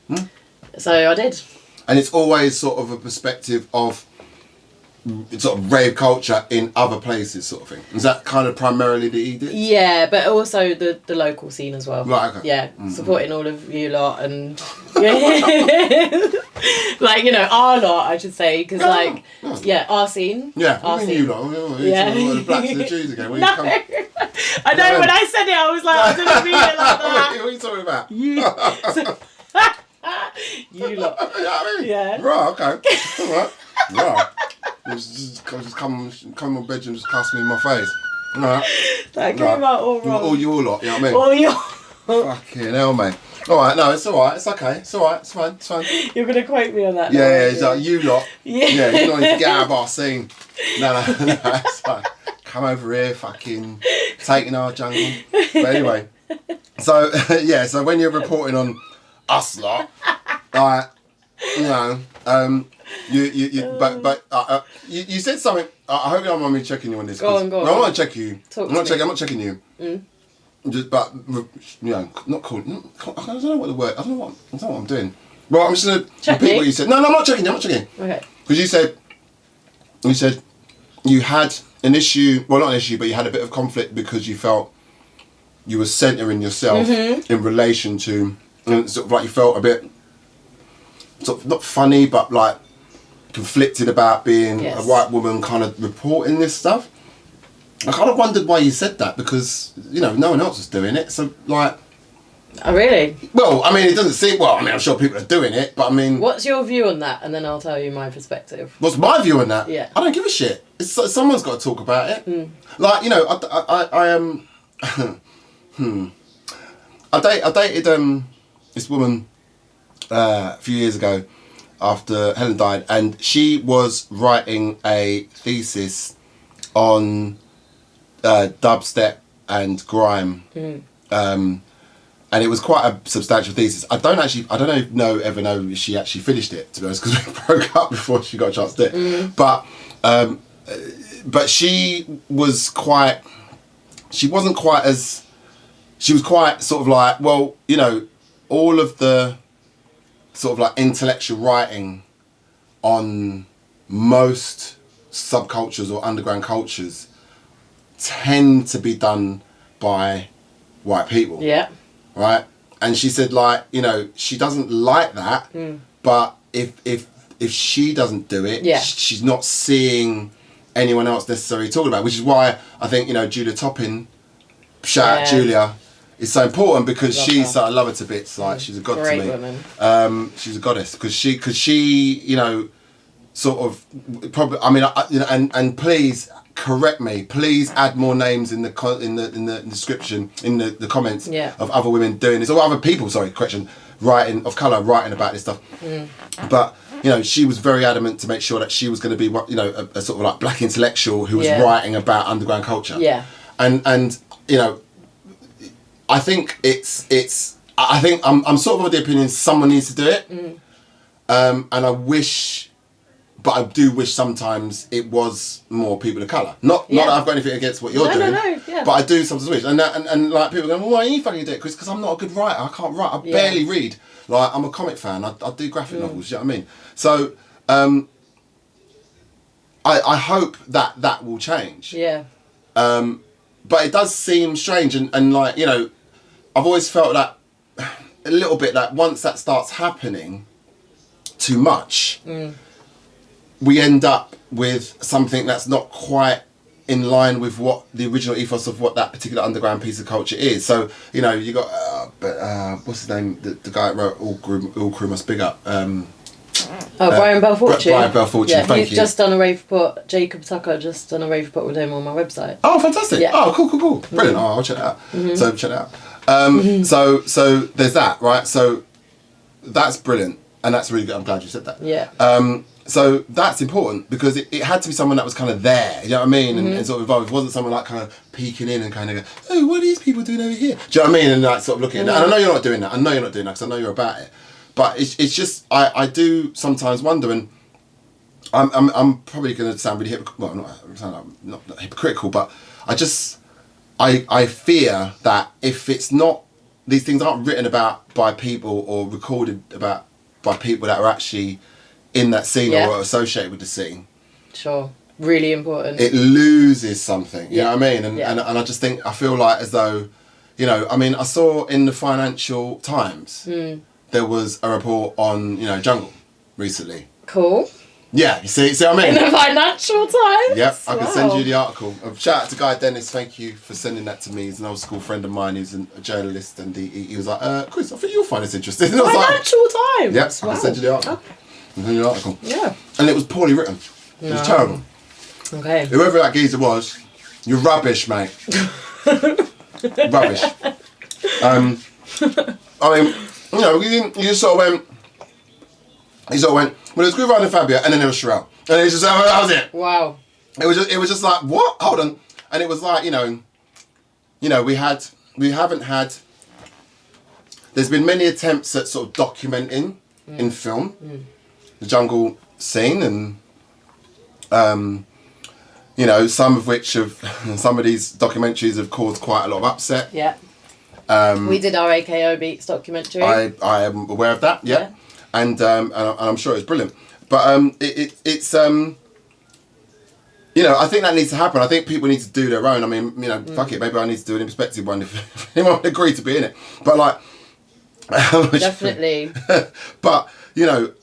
So I did. And it's always sort of a perspective of sort of rave culture in other places, sort of thing. Is that kind of primarily the edict? Yeah, but also the local scene as well. Right, okay. Yeah, supporting all of you lot and like, you know, our lot, I should say, because our scene. Yeah, our scene. You lot. Yeah. The blacks and the Jews again. No. I know, when I said it, I was like, I didn't mean it like that. What are you talking about? You lot. You know what I mean? Yeah. Right, okay. All right. Right. Just come on bed and just cuss me in my face. Right. That came out all wrong. All your lot, you know what I mean? All your... Fucking hell, mate. Alright, no, it's alright, it's okay. It's alright, it's fine, it's fine. You're going to quote me on that. Yeah, it's like, you lot. Yeah, you don't need to get out of our scene. No, it's fine. Come over here, fucking taking our jungle. But anyway, so, so when you're reporting on us lot, like, you know, you said something. I hope you don't mind me checking you on this. Go on. No, I'm not checking you. I'm not checking you. Just, but you know, not cool. I don't know what the word. I don't know what I'm doing. Well, I'm just gonna repeat what you said. No, I'm not checking you. I'm not checking. Okay. Because you said you had an issue. Well, not an issue, but you had a bit of conflict because you felt you were centering yourself in relation to, sort of like you felt a bit. Sort of not funny, but like conflicted about being a white woman kind of reporting this stuff. I kind of wondered why you said that, because, you know, no one else was doing it. So, like... Oh, really? Well, I mean, it doesn't seem... Well, I mean, I'm sure people are doing it, but I mean... What's your view on that? And then I'll tell you my perspective. What's my view on that? Yeah. I don't give a shit. Someone's got to talk about it. Like, you know, I am... I dated this woman a few years ago after Helen died, and she was writing a thesis on dubstep and grime. And it was quite a substantial thesis. I don't ever know if she actually finished it, to be honest, because we broke up before she got a chance to do it. But she was quite... She wasn't quite as... She was quite sort of like, well, you know, all of the sort of like intellectual writing on most subcultures or underground cultures tend to be done by white people. Yeah. Right? And she said, like, you know, she doesn't like that, but if she doesn't do it, she's not seeing anyone else necessarily talking about it, which is why I think, you know, Julia Toppin, shout out Julia, is so important, because I love her to bits. Like, she's a god Great to me. Woman. She's a goddess, because she, you know, sort of probably. I mean, you know, and please correct me. Please add more names in the description, in the comments of other women doing this, or other people. Sorry, writing of colour, writing about this stuff. But you know, she was very adamant to make sure that she was going to be, you know, a sort of like black intellectual who was writing about underground culture. Yeah. And you know, I think I think I'm sort of of the opinion someone needs to do it. And I wish, but I do wish sometimes it was more people of colour. Not that I've got anything against what you're doing. No, but I do sometimes wish. And like people go, well, why are you fucking doing it? Because I'm not a good writer. I can't write. I barely read. Like, I'm a comic fan. I do graphic novels. You know what I mean? So I hope that will change. Yeah. But it does seem strange, and like, you know, I've always felt that a little bit, that once that starts happening too much, we end up with something that's not quite in line with what the original ethos of what that particular underground piece of culture is. So, you know, you got what's his name, the guy that wrote All Crew Must Big Up. Brian Bell Fortune. Brian Bell Fortune, thank he's you. just done a rave report. Jacob Tucker just done a rave report with him on my website. Oh, fantastic! Yeah. Oh, cool. Brilliant. Oh, I'll check it out. So check it out. So there's that, right? So that's brilliant, and that's really good. I'm glad you said that. Yeah. So that's important, because it had to be someone that was kind of there, you know what I mean, and sort of involved. It wasn't someone like kind of peeking in and kind of go, oh, what are these people doing over here? Do you know what I mean? And like sort of looking at that. And I know you're not doing that. Because I know you're about it. But it's just, I do sometimes wonder, and I'm probably going to sound really not hypocritical, but I fear that if it's not, these things aren't written about by people or recorded about by people that are actually in that scene or associated with the scene. Sure. Really important. It loses something, you know what I mean? And I just think, I feel like as though, you know, I mean, I saw in the Financial Times, there was a report on, you know, jungle recently. Cool. Yeah, you see what I mean? In the Financial Times? Yep, I can send you the article. Shout out to Guy Dennis, thank you for sending that to me. He's an old school friend of mine, he's a journalist, and he was like, Chris, I think you'll find this interesting. And I was Financial Times? Yep, I can send you the article. Okay. I can send you the article. Yeah. And it was poorly written. It was terrible. Okay. Whoever that geezer was, you're rubbish, mate. Rubbish. I mean, you know, he just sort of went, well, there's Groove and Fabia, and then there was Sherelle. And it was just, that was it. Wow. It was just like, what? Hold on. And it was like, you know, we haven't had, there's been many attempts at sort of documenting in film the jungle scene, and, you know, some of these documentaries have caused quite a lot of upset. Yeah. We did our AKO Beats documentary. I am aware of that, yeah. And I'm sure it's brilliant. But it's you know, I think that needs to happen. I think people need to do their own. I mean, you know, fuck it, maybe I need to do an in perspective one if anyone would agree to be in it. But like, definitely. But you know,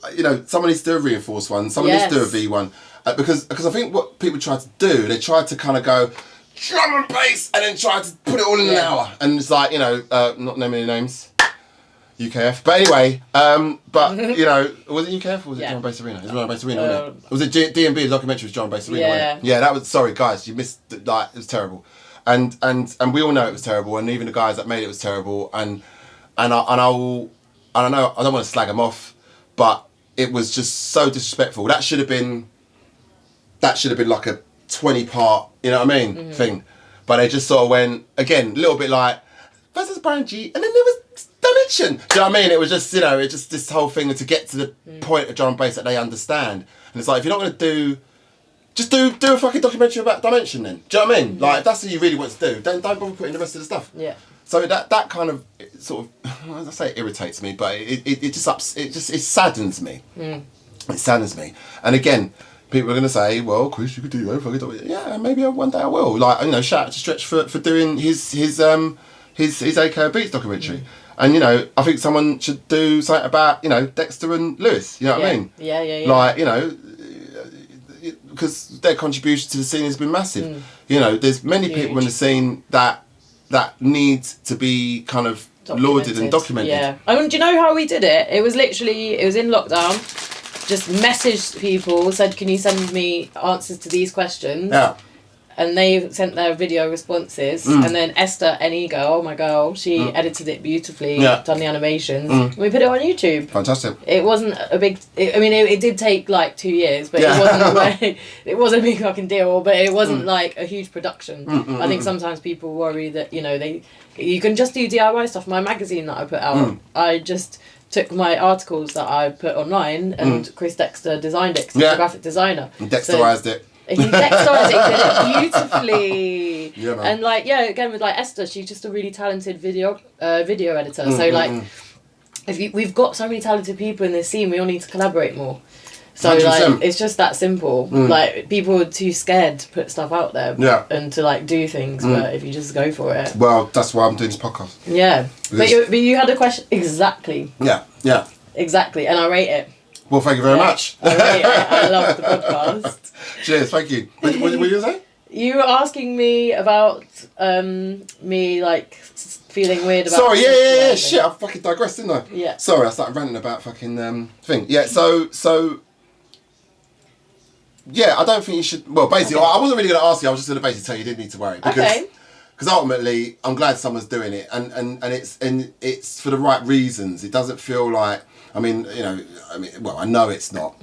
someone needs to do a reinforced one, someone needs to do a V one, because I think what people try to do, they try to kind of go drum and bass and then try to put it all in an hour, and it's like, you know, not naming any names, UKF, but anyway, but you know, was it UKF or was it Drum and Bass Arena? It was Drum and Bass Arena, wasn't it? Was it DMB? The documentary was Drum and Bass Arena, wasn't it? Yeah, that was, sorry guys, you missed, like, it was terrible, and we all know it was terrible, and even the guys that made it was terrible, and I don't want to slag them off, but it was just so disrespectful. That should have been like a 20-part, you know what I mean, thing, but they just sort of went, again, a little bit like versus Brian G, and then there was Dimension. Do you know what I mean? It was just, you know, it's just this whole thing to get to the point of drum and bass that they understand. And it's like, if you're not going to do, just do a fucking documentary about Dimension then. Do you know what I mean? Like, if that's what you really want to do, don't bother putting the rest of the stuff. Yeah. So that kind of sort of, as I say, it irritates me, but it saddens me. It saddens me. And again, people are going to say, well, Chris, you could do your own fucking documentary. Yeah, maybe one day I will. Like, you know, shout out to Stretch for doing his AKO Beats documentary. And, you know, I think someone should do something about, you know, Dexter and Lewis. You know what I mean? Yeah. Like, you know, because their contribution to the scene has been massive. You know, there's many people in the scene that need to be kind of lauded and documented. Yeah. I mean, do you know how we did it? It was in lockdown. Just messaged people, said, can you send me answers to these questions? Yeah. And they sent their video responses, and then Esther, oh my girl, she edited it beautifully, done the animations, and we put it on YouTube. Fantastic. It wasn't a big, it did take like 2 years, but it wasn't a big fucking deal, but it wasn't like a huge production. I think sometimes people worry that, you know, you can just do DIY stuff. My magazine that I put out, I just took my articles that I put online, and Chris Dexter designed it, because he's a graphic designer. And Dexterized it. He Dexterized it beautifully. Yeah, man. And like, yeah, again with like Esther, she's just a really talented video editor. So like, we've got so many talented people in this scene, we all need to collaborate more. So 100%. like, it's just that simple. Like, people are too scared to put stuff out there and to like do things. But if you just go for it, well, that's why I'm doing this podcast. Yeah, but you had a question exactly. Yeah. Exactly, and I rate it. Well, thank you very much. I rate it. I love the podcast. Cheers, thank you. What were you going to say? You were asking me about me like feeling weird about. Sorry, yeah. Shit, I fucking digressed, didn't I? Yeah. Sorry, I started ranting about fucking thing. Yeah, so. Yeah, I don't think you should. Well, basically, I wasn't really going to ask you. I was just going to basically tell you didn't need to worry because ultimately, I'm glad someone's doing it, and it's for the right reasons. It doesn't feel like. I mean, you know, I know it's not.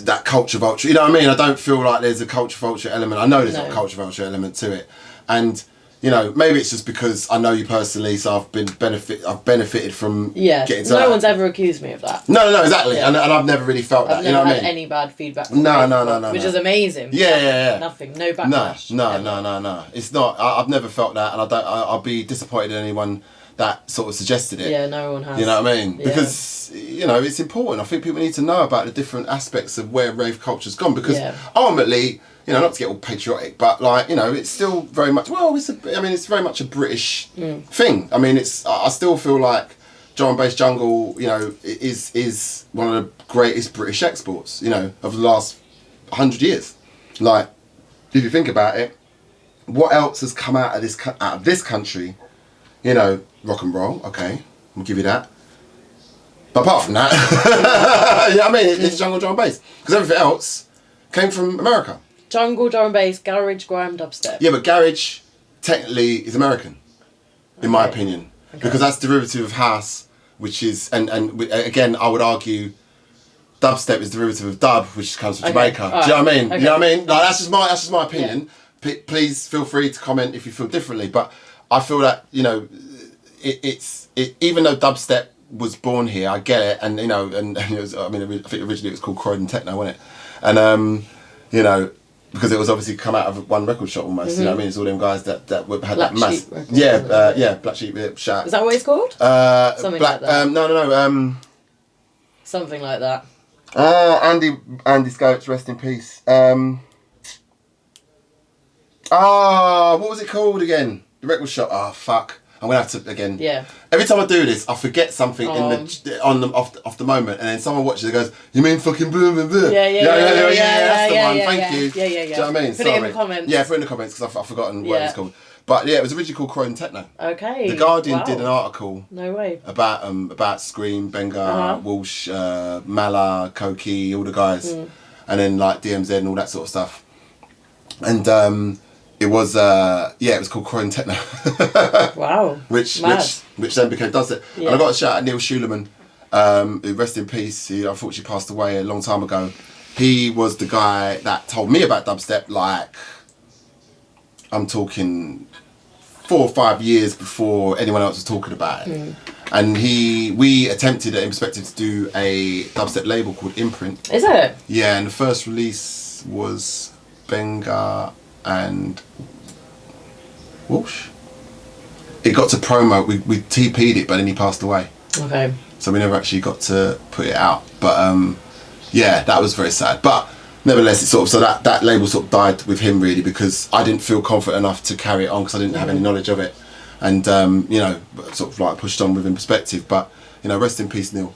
That culture vulture, you know what I mean? I don't feel like there's a culture vulture element. I know there's not a culture vulture element to it, and you know, maybe it's just because I know you personally, so I've benefited from getting to no one's ever accused me of that. No, exactly, and I've never really felt that. You know what I mean? I've never had any bad feedback. From No, which is amazing. Yeah. Nothing, no backlash. No. It's not. I've never felt that, and I'll be disappointed in anyone that sort of suggested it. Yeah, no one has. You know what I mean? Because, you know, it's important. I think people need to know about the different aspects of where rave culture's gone, because ultimately, you know, not to get all patriotic, but like, you know, it's still very much, it's very much a British thing. I mean, I still feel like drum and bass jungle, you know, is one of the greatest British exports, you know, of the last 100 years. Like, if you think about it, what else has come out of this country? You know, rock and roll, okay, we'll give you that. But apart from that, you know what I mean? It's jungle drum and bass. Because everything else came from America. Jungle, drum and bass, garage, grime, dubstep. Yeah, but garage technically is American, in my opinion. Okay. Because that's derivative of house, which is, and again, I would argue, dubstep is derivative of dub, which comes from Jamaica. Right. Do you know what I mean? Okay. You know what I mean? Like, that's just my opinion. Yeah. Please feel free to comment if you feel differently. But I feel that, you know, even though dubstep was born here, I get it, and you know, and it was, I think originally it was called Croydon Techno, wasn't it? And you know, because it was obviously come out of one record shop almost. You know what I mean? It's all them guys that had Black that mass. Black Sheep. Shout. Is that what it's called? Something like that. No. Something like that. Andy Scopes, rest in peace. What was it called again? The record shop. Oh fuck. I'm gonna have to again. Yeah. Every time I do this, I forget something off the moment, and then someone watches it and goes, "You mean fucking blah blah blah?" Yeah. That's the one. Thank you. Yeah. Do you know what I mean? Put it in the comments. Yeah, put it in the comments because I've forgotten what it's called. But yeah, it was originally called Croydon Techno. Okay. The Guardian did an article. No way. About Scream, Benga, Walsh, Mala, Koki, all the guys, and then like DMZ and all that sort of stuff. And it was it was called Croydon Techno. Wow. Which then became Does It. Yeah. And I got a shout at Neil Schulerman, who rest in peace. He unfortunately passed away a long time ago. He was the guy that told me about dubstep. Like, I'm talking 4 or 5 years before anyone else was talking about it. And we attempted at In Perspective to do a dubstep label called Imprint. Is it? Yeah, and the first release was Benga and Walsh. It got to promo. We TP'd it, but then he passed away. Okay. So we never actually got to put it out. But yeah, that was very sad. But nevertheless, it sort of, so that label sort of died with him really, because I didn't feel confident enough to carry it on because I didn't have any knowledge of it, and you know, sort of like pushed on with In Perspective. But you know, rest in peace, Neil.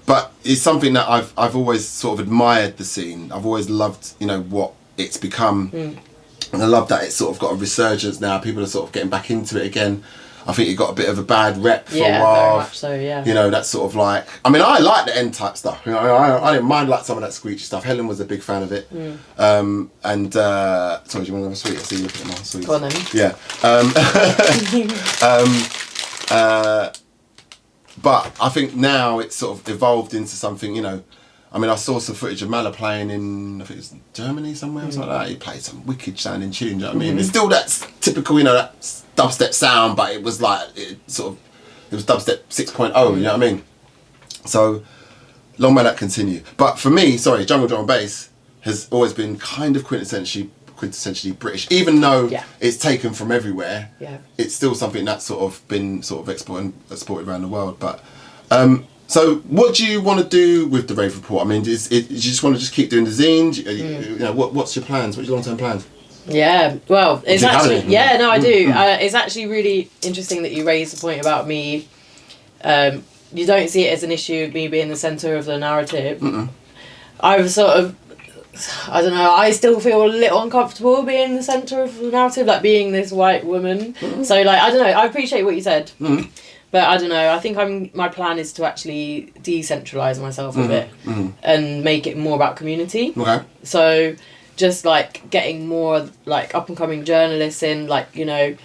But it's something that I've always sort of admired the scene. I've always loved, you know, what it's become, and I love that it's sort of got a resurgence now. People are sort of getting back into it again. I think it got a bit of a bad rep for a while. Very much so, yeah. You know, that's sort of like, I mean, I like the end type stuff. You know, I didn't mind like some of that screechy stuff. Helen was a big fan of it. Sorry, do you want another sweet? I see you looking at my sweets. Go on then. Yeah. But I think now it's sort of evolved into something, you know. I mean, I saw some footage of Mala playing in, I think it was Germany somewhere or something like that. He played some wicked sounding tune, you know what I mean? It's still that typical, you know, that dubstep sound, but it was like, it was dubstep 6.0, you know what I mean? So, long may that continue. But for me, jungle drum and bass has always been kind of quintessentially British. Even though it's taken from everywhere, it's still something that's sort of been sort of exported around the world. But so what do you want to do with the Rave Report? I mean, do you just want to just keep doing the zine? You know, what's your plans? What's your long-term plans? Yeah, well, it's actually, I do. It's actually really interesting that you raised the point about me. You don't see it as an issue of me being the centre of the narrative. I've sort of, I don't know, I still feel a little uncomfortable being the centre of the narrative, like being this white woman. So, like, I don't know, I appreciate what you said. But I don't know, I think my plan is to actually decentralise myself a bit and make it more about community. Okay. So just like getting more like up and coming journalists in, like, you know,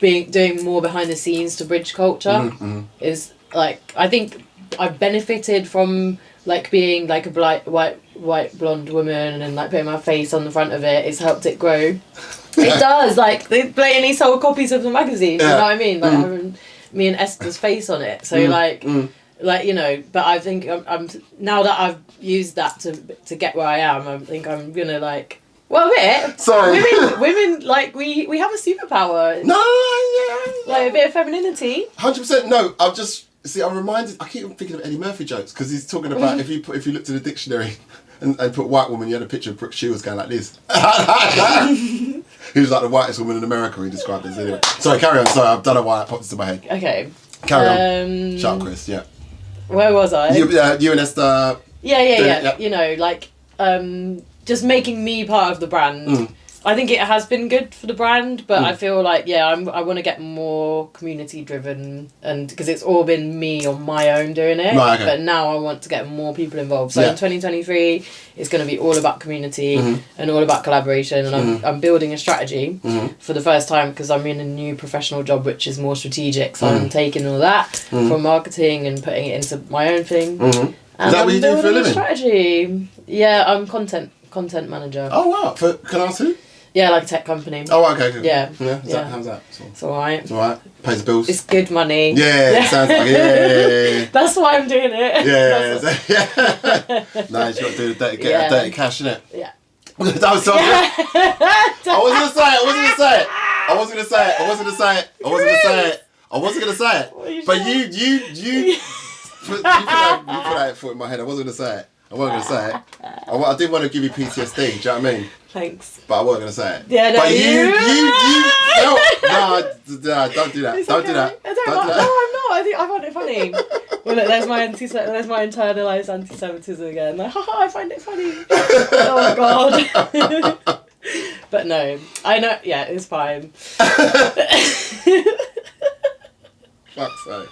doing more behind the scenes to bridge culture is like, I think I've benefited from like being like a white blonde woman and like putting my face on the front of it. It's helped it grow. It does, like they blatantly sold copies of the magazine, you know what I mean? Like having me and Esther's face on it. So like you know, but I think I'm now that I've used that to get where I am, I think I'm gonna like, well, a bit. Sorry. Women like we have a superpower. No, yeah. Like a bit of femininity. 100%. No, I'm reminded. I keep thinking of Eddie Murphy jokes because he's talking about if you looked in the dictionary and put white woman, you had a picture of Brooke Shields going like this. He was like the whitest woman in America. He described as anyway. Sorry, carry on. Sorry, I don't know why it popped into my head. Okay. Carry on. Shut up, Chris. Yeah. Where was I? You and Esther. Yeah. You know, like just making me part of the brand. I think it has been good for the brand, but I feel like I want to get more community driven, and because it's all been me on my own doing it. Right, okay. But now I want to get more people involved. So in 2023, it's going to be all about community and all about collaboration. And I'm building a strategy for the first time because I'm in a new professional job which is more strategic. So I'm taking all that from marketing and putting it into my own thing. And is that what you do for a living? Strategy. Yeah, I'm content manager. Oh wow! Can I ask who? Yeah, like a tech company. Oh, okay, good. Yeah. How's that? It's alright. It's alright. Pays the bills. It's good money. Yeah, it sounds like yeah. That's why I'm doing it. Yeah. No, you got to do get that dirty cash, innit? Yeah. I wasn't gonna say it. But you put that foot in my head. I wasn't gonna say it. I wasn't going to say it. I didn't want to give you PTSD, do you know what I mean? Thanks. But I wasn't going to say it. Yeah, no, but you no, don't do that. It's Don't okay. do that. I don't mind. No, I'm not. I find it funny. Well, look, there's my internalised anti-Semitism again. Like, haha, I find it funny. Oh God. But no, I know. Yeah, it's fine. Fuck's sake.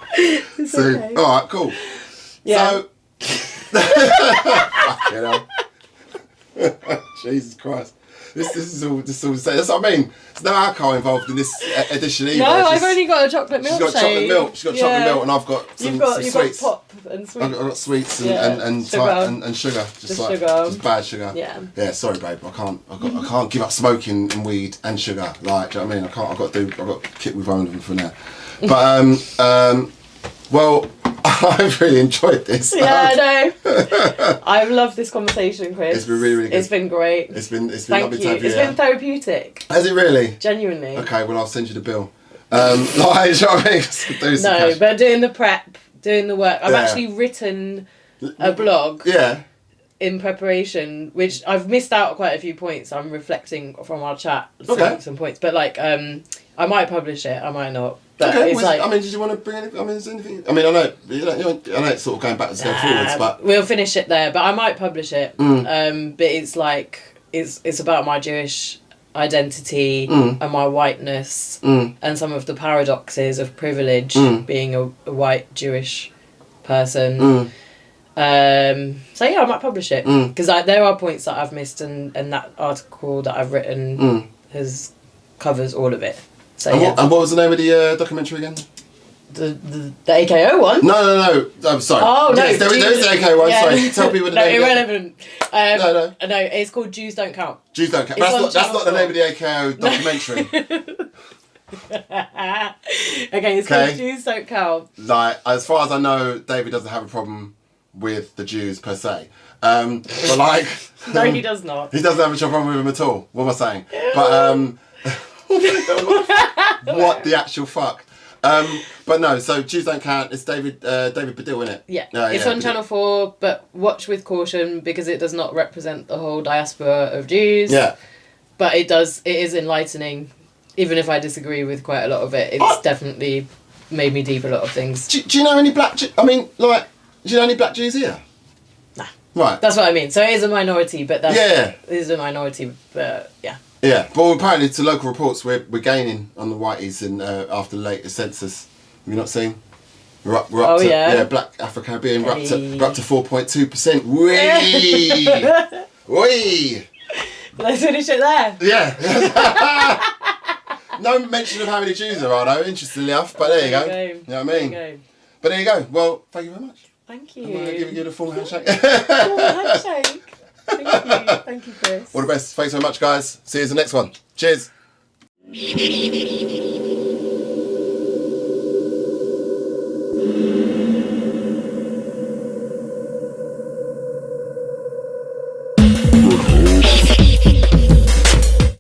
It's okay. All right, cool. Yeah. So, fucking hell. Jesus Christ. This is all. That's what I mean. There's no alcohol involved in this edition either. No, I've only got a chocolate milkshake. She's got chocolate milk. She's got chocolate milk, and I've got some you've sweets. got pop and sweets. I've got sweets and sugar. Just bad sugar. Yeah. Yeah. Sorry, babe. I can't give up smoking and weed and sugar. Like, do you know what I mean? I've got to keep with one of them for now. But well, I've really enjoyed this. Yeah, I know. I've loved this conversation, Chris. It's been really, really good. It's been great. It's been Thank lovely you. to have you. It's been therapeutic. Has it really? Genuinely. Okay, well I'll send you the bill. Like, do you know what I mean? No, but doing the prep, doing the work. I've actually written a blog. Yeah. In preparation, which I've missed out quite a few points. I'm reflecting from our chat. Some points, but like I might publish it. I might not. But okay, it's like, I mean, did you want to bring anything? I mean, is there anything? I mean, I know it's sort of going backwards and going forwards, but we'll finish it there. But I might publish it. But it's like it's about my Jewish identity and my whiteness and some of the paradoxes of privilege being a white Jewish person. So yeah, I might publish it because there are points that I've missed, and that article that I've written covers all of it. So and what was the name of the documentary again? The AKO one? No. I'm sorry. Oh no, yes, there is the AKO one. Yeah. Sorry, tell people the name. Irrelevant. No. It's called Jews Don't Count. Jews Don't Count. That's not the name of the AKO documentary. Okay, it's called Jews Don't Count. Like, as far as I know, David doesn't have a problem with the Jews per se. But like, no, he does not. He doesn't have a problem with them at all. What am I saying? But what the actual fuck? But no, so Jews Don't Count. It's David Baddiel, isn't it? Yeah. It's on Channel 4, but watch with caution because it does not represent the whole diaspora of Jews. Yeah. But it is enlightening. Even if I disagree with quite a lot of it, it's definitely made me deep a lot of things. Do you know any black Jews? I mean, like, do you know any black Jews here? Nah. Right. That's what I mean. So it is a minority, but it is a minority, but yeah. Yeah, but apparently to local reports we're gaining on the whiteys after the latest census. Have you not seen? We're up to black Afro-Caribbean, we're up to 4.2%. Whee! Whee! Let's finish it there. Yeah. No mention of how many Jews there are though, interestingly enough, but there you go. You know what I mean? But there you go. Well, thank you very much. Thank you. I'm going to give you the full handshake. Full handshake. Thank you, Chris. All the best. Thanks so much, guys. See you in the next one. Cheers.